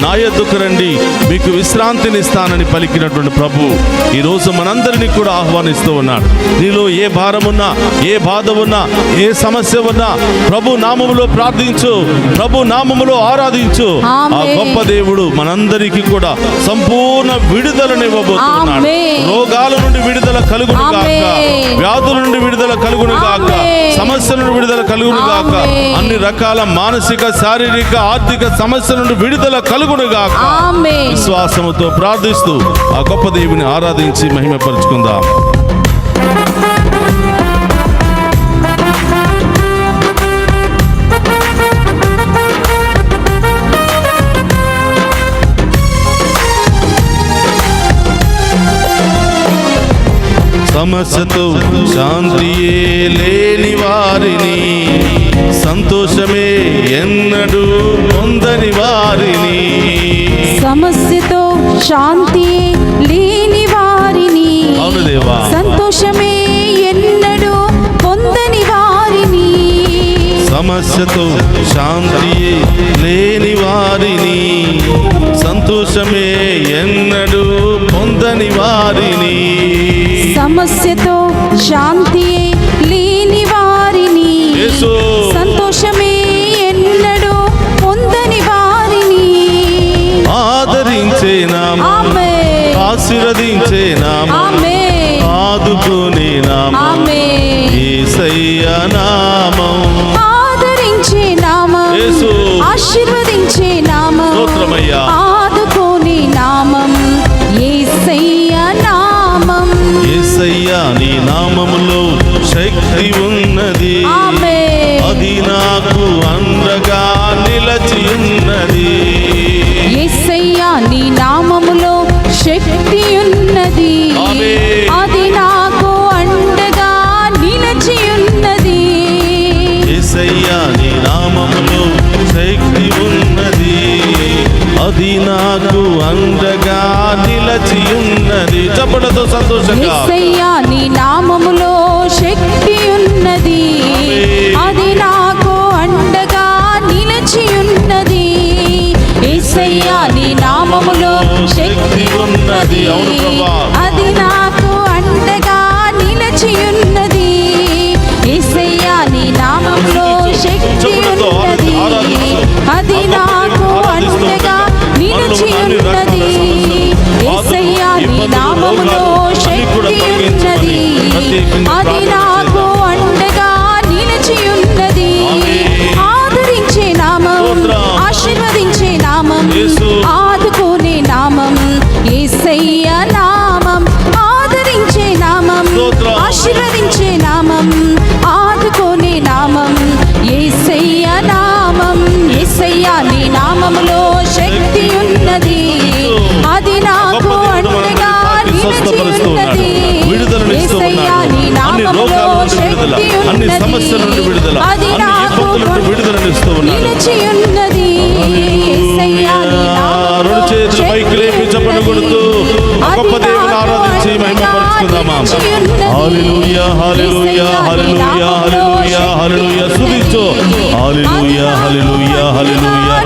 నా యొద్దకు రండి, మీకు విశ్రాంతిని ఇస్తానని పలికినటువంటి ప్రభు ఈరోజు మనందరినీ కూడా ఆహ్వానిస్తూ ఉన్నాడు. నీలో ఏ భారమున్నా, ఏ బాధ ఉన్నా, ఏ సమస్య ఉన్నా ప్రభు నామములో ప్రార్థించు, ప్రభు నామములో ఆరాధించు. ఆ గొప్ప దేవుడు మనందరికీ కూడా సంపూర్ణ విడుదలనివ్వబోతున్నాడు. రోగాల నుండి విడుదల కలుగును గాక, వ్యాధుల నుండి విడుదల కలుగును గాక, సమస్యల నుండి విడుదల కలుగును గాక, అన్ని రకాల మానసిక, శారీరక, ఆర్థిక సమస్యల నుండి విడుదల కలుగును గాక. విశ్వాసముతో ప్రార్థిస్తూ ఆ గొప్ప దేవుని ఆరాధించి మహిమపరుచుకుందాం. సమస్యతో శాంతియే లేని వారిని, సంతోషమే ఎన్నడూ పొందని వారిని, సమస్యతో శాంతియే లేని వారిని, అవును దేవా, సంతోషమే ఎన్నడూ పొందని వారిని, సమస్యతో శాంతియే లేని వారిని, సంతోషమే ఎన్నడూ పొందని వారిని, సమస్యతో శాంతియే లేని వారిని, సంతోషమే ఎన్నడూ పొందని వారిని ఆదరించే నామం, ఆశీర్వదించే నామం, ఆదుకునే నామం యేసయ్యా నామం, ఆదరించే నామం, ఆశీర్వదించే నామం, స్తోత్రమయ్యా, ఆదుకునే నామం యేసయ్యా నామం. యేసయ్యా నీ నామములో శక్తి ఉన్నది, అది నాకు అండగా నిలచి ఉన్నది. యేసయ్యా నీ నామములో శక్తి ఉన్నది, అది నాకు అండగా నిలచి ఉన్నది. యేసయ్యా నీ నామములో శక్తి ఉన్నది, అది నాకు అండగా నిలచి ఉన్నది. చప్పటతో సంతోషంగా యేసయ్యా నీ నామములో శక్తి ఉన్నది, అది నాకు అండగా నిలచి ఉన్నది. యేసయ్యా నీ నామములో శక్తి ఉన్నది, అది నాకు అండగా నిలచి ఉన్నది. యేసయ్యా నీ నామములో శక్తి ఉన్నది, అది నాకు అండగా నిలచి ఉన్నది. యేసయ్యా నీ నామములో శక్తి ఉన్నది, అది నాకు అండగా నిలచి ఉన్నది. ఆదరించే నామం, ఆశీర్వదించే నామం, ఆదుకునే నామం యేసయ్యా నామం, ఆదరించే నామం, ఆశీర్వదించే నామం, ఆదుకునే నామం యేసయ్యా నామం. యేసయ్యా నీ నామములో శక్తి ఉన్నది, అది నాకు అండగా విడుదల, అన్ని సమస్యల నుండి విడుదల, అది అన్ని నాకు ఇబ్బందుల నుండి విడుదలనిస్తూ ఉన్నాడు. నిలిచియున్నది. యేసయ్యా, నీ నామములో రెండు చేతులు పైకి లేపి చప్పట్లు కొడుతూ ఆ గొప్ప దేవుని ఆరాధించి మహిమపరుచుకుందామా. హల్లెలూయా హల్లెలూయా హల్లెలూయా హల్లెలూయా హల్లెలూయా. స్తుతించు. హల్లెలూయా హల్లెలూయా హల్లెలూయా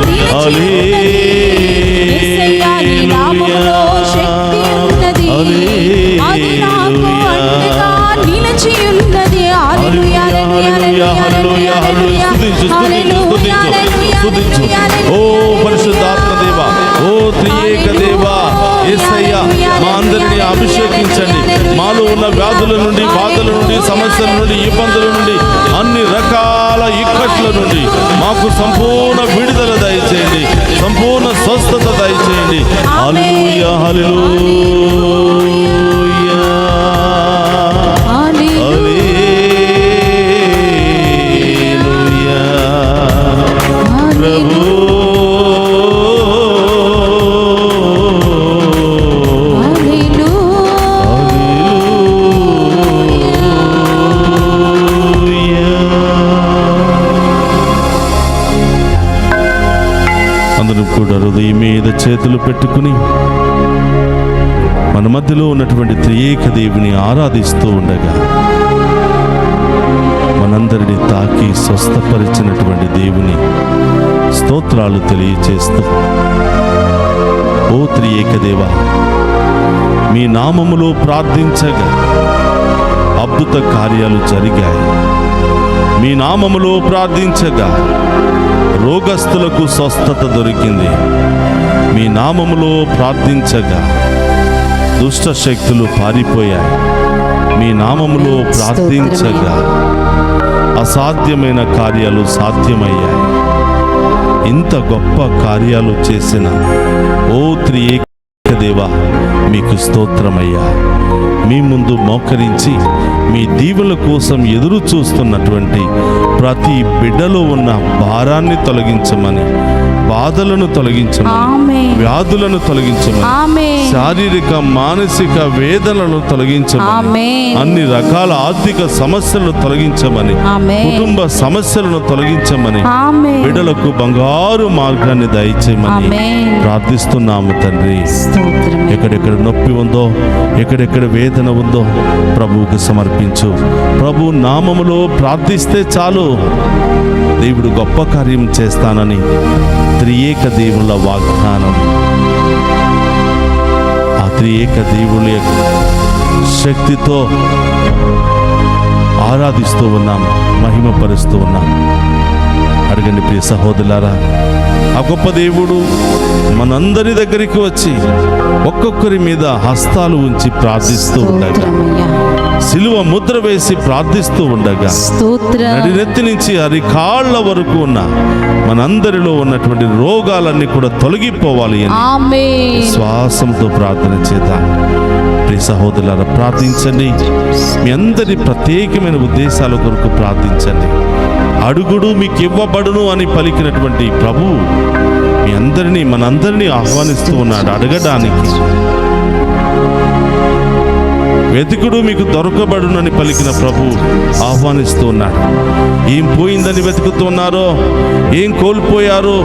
యేసయ్యా, నీ నామములో శక్తి ఉన్నది. అది నాకు అండగా నిలిచియున్నది. హల్లెలూయా హల్లెలూయా హల్లెలూయా హల్లెలూయా హల్లెలూయా హల్లెలూయా. ఓ పరిశుద్ధాత్మ దేవా, ఓ త్రియేక దేవా, యేసయ్యా మా అందరినీ అభిషేకించండి. మాలో ఉన్న వ్యాధుల నుండి, బాధల నుండి, సమస్యల నుండి, ఇబ్బందుల నుండి, అన్ని రకాల ఇక్కట్ల నుండి మాకు సంపూర్ణ విడుదల దయచేయండి, సంపూర్ణ స్వస్థత దయచేయండి. హల్లెలూయా హల్లెలూయా హల్లెలూయా. ప్రభు అందరూ కూడా హృదయం మీద చేతులు పెట్టుకుని మన మధ్యలో ఉన్నటువంటి త్రియేక దేవుని ఆరాధిస్తూ ఉండగా మనందరినీ తాకి స్వస్థపరిచినటువంటి దేవుని స్తోత్రాలు తెలియచేస్తూ, ఓ త్రియేక దేవా, మీ నామములో ప్రార్థించగా అద్భుత కార్యాలు జరిగాయి. మీ నామములో ప్రార్థించగా రోగస్తులకు స్వస్థత దొరికింది. మీ నామములో ప్రార్థించగా దుష్ట శక్తులు పారిపోయాయి. మీ నామములో ప్రార్థించగా అసాధ్యమైన కార్యాలు సాధ్యమయ్యాయి. ఇంత గొప్ప కార్యాలు చేసిన ఓ త్రియేక దేవా, మీకు స్తోత్రమయ్యా. మీ ముందు మోకరించి మీ దీవెనల కోసం ఎదురు చూస్తున్నటువంటి ప్రతి బిడ్డలో ఉన్న భారాన్ని తొలగించమని, బాధలను తొలగించమని, వ్యాధులను తొలగించమని, శారీరక మానసిక వేదనలను తొలగించమని, అన్ని రకాల ఆర్థిక సమస్యలను తొలగించమని, కుటుంబ సమస్యలను తొలగించమని, బిడ్డలకు బంగారు మార్గాన్ని దయచేయమని ప్రార్థిస్తున్నాము తండ్రి. ఎక్కడెక్కడ నొప్పి ఉందో, ఎక్కడెక్కడ వేదన ఉందో ప్రభువుకు సమర్పించు. ప్రభు నామములో ప్రార్థిస్తే చాలు, దేవుడు గొప్ప కార్యం చేస్తానని త్రియేక దేవుళ్ళ వాగ్దానం. ఆ త్రియేక దేవుళ్ళ శక్తితో ఆరాధిస్తూ ఉన్నాం, మహిమపరుస్తూ ఉన్నాం. అడగండి ప్రియ సహోదరులారా, ఆ గొప్ప దేవుడు మనందరి దగ్గరికి వచ్చి ఒక్కొక్కరి మీద హస్తాలు ఉంచి ప్రార్థిస్తూ ఉండగా, సిలువ ముద్ర వేసి ప్రార్థిస్తూ ఉండగా, నడినెత్తి నుంచి అరికాళ్ళ వరకు ఉన్న మనందరిలో ఉన్నటువంటి రోగాలన్నీ కూడా తొలగిపోవాలి అని విశ్వాసంతో ప్రార్థన చేద్దాం. ప్రియ సహోదరులారా, ప్రార్థించండి. మీ అందరి ప్రత్యేకమైన ఉద్దేశాల కొరకు ప్రార్థించండి. అడుగుడు మీకు ఇవ్వబడును అని పలికినటువంటి ప్రభువు మీ అందరినీ, మనందరినీ ఆహ్వానిస్తూ ఉన్నాడు అడగడానికి. వెతుకుడు మీకు దొరకబడునని పలికిన ప్రభు ఆహ్వానిస్తూ ఉన్నాడు. ఏం పోయిందని వెతుకుతున్నారో, ఏం కోల్పోయారో,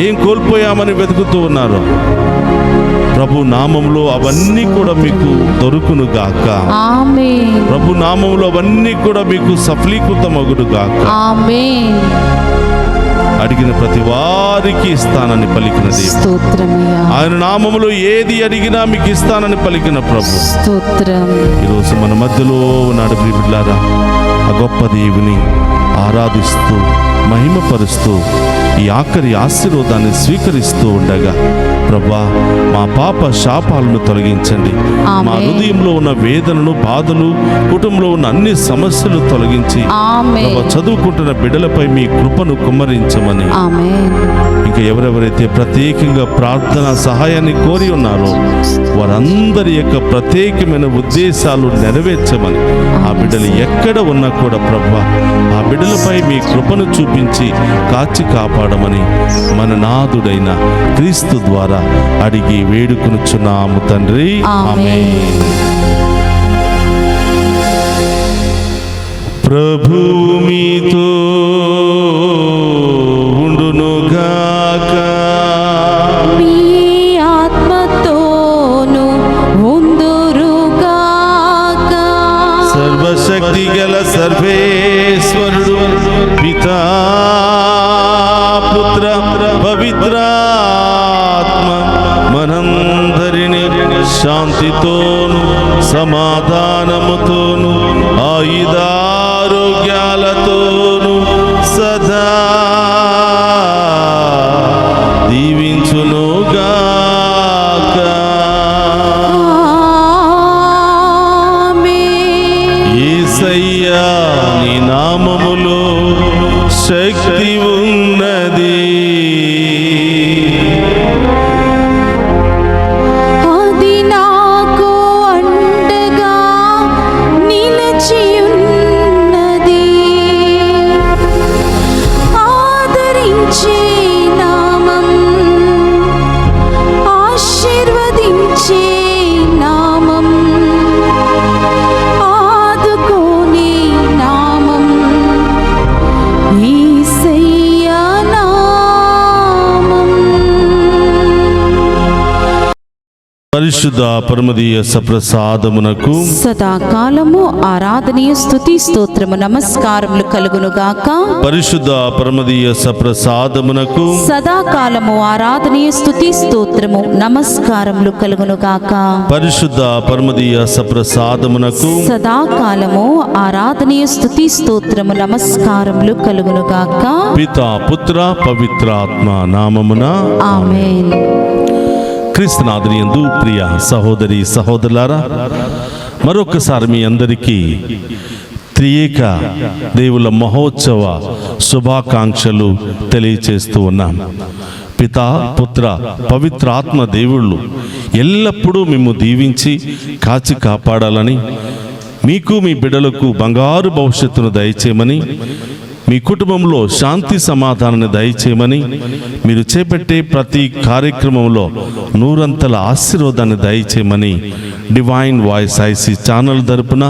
ఏం కోల్పోయామని వెతుకుతూ ఉన్నారో, ప్రభు నామంలో అవన్నీ కూడా మీకు దొరుకును గాక. ప్రభు నామంలో అవన్నీ కూడా మీకు సఫలీకృతమగును గాక. అడిగిన ప్రతి వారికి ఇస్తానని పలికిన దేవుడు, ఆయన నామములో ఏది అడిగినా మీకు ఇస్తానని పలికిన ప్రభు ఈరోజు మన మధ్యలో ఉన్నాడు. ప్రియబిడ్డలారా, ఆ గొప్ప దేవుని ఆరాధిస్తూ మహిమపరుస్తూ ఈ ఆఖరి ఆశీర్వాదాన్ని స్వీకరిస్తూ ఉండగా, ప్రభువా మా పాప శాపాలను తొలగించండి, మా హృదయంలో ఉన్న వేదనలు, బాధలు, కుటుంబంలో ఉన్న అన్ని సమస్యలు తొలగించి ప్రభువా చదువుకుంటున్న బిడ్డలపై మీ కృపను కుమ్మరించమని, ఇంకా ఎవరెవరైతే ప్రత్యేకంగా ప్రార్థన సహాయాన్ని కోరి ఉన్నారో వారందరి యొక్క ప్రత్యేకమైన ఉద్దేశాలు నెరవేర్చమని, ఆ బిడ్డలు ఎక్కడ ఉన్నా కూడా ప్రభువా ఆ బిడ్డలపై మీ కృపను చూపించి కాచి కాపాడమని మన నాథుడైన క్రీస్తు ద్వారా అడిగి వేడుకొనుచున్నాము తండ్రి. ఆమేన్. ప్రభుమితో ఉండునుగాక. మీ ఆత్మతోను ఉందురుగాక. సర్వశక్తి గల సర్వేశ్వరుడు పితా పుత్ర పవిత్రాత్మ మనందరిని శాంతితోను సమాధానముతోను ఆయుధారోగ్యాలతోను సదా దీవించునుగాక. యేసయ్యా నీ నామములో శక్తి ఉన్నది. అది నాకు అండగా నిలిచియున్నది. ఆదరించే నామం, ఆశీర్వదించే నామం, ఆదుకోనే నామం యేసయ్యా నామం. పరిశుద్ధ పరమదీయ సప్రసాదమునకు సదాకాలము ఆరాధనీయ స్తుతి స్తోత్రము నమస్కారములు కలుగునుగాక. పరిశుద్ధ పరమదీయ సప్రసాదమునకు సదాకాలము ఆరాధనీయ స్తుతి స్తోత్రము నమస్కారములు కలుగునుగాక. పరిశుద్ధ పరమదీయ సప్రసాదమునకు సదాకాలము ఆరాధనీయ స్తుతి స్తోత్రము నమస్కారములు కలుగునుగాక. పితా పుత్ర పవిత్రాత్మ నామమున ఆమేన్. క్రీస్తునాథుని యందు ప్రియ సహోదరి సహోదరులారా, మరొకసారి మీ అందరికీ త్రియేక దేవుల మహోత్సవ శుభాకాంక్షలు తెలియచేస్తూ ఉన్నాం. పితా పుత్ర పవిత్రాత్మ దేవుళ్ళు ఎల్లప్పుడూ మిమ్ము దీవించి కాచి కాపాడాలని, మీకు మీ బిడ్డలకు బంగారు భవిష్యత్తును దయచేయమని, మీ కుటుంబంలో శాంతి సమాధానాన్ని దయచేయమని, మీరు చేపట్టే ప్రతి కార్యక్రమంలో నూరంతల ఆశీర్వాదాన్ని దయచేయమని డివైన్ వాయిస్ ఐసీ ఛానల్ తరపున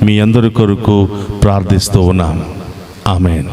మీ అందరి కొరకు ప్రార్థిస్తూ ఉన్నాం. ఆమేన్.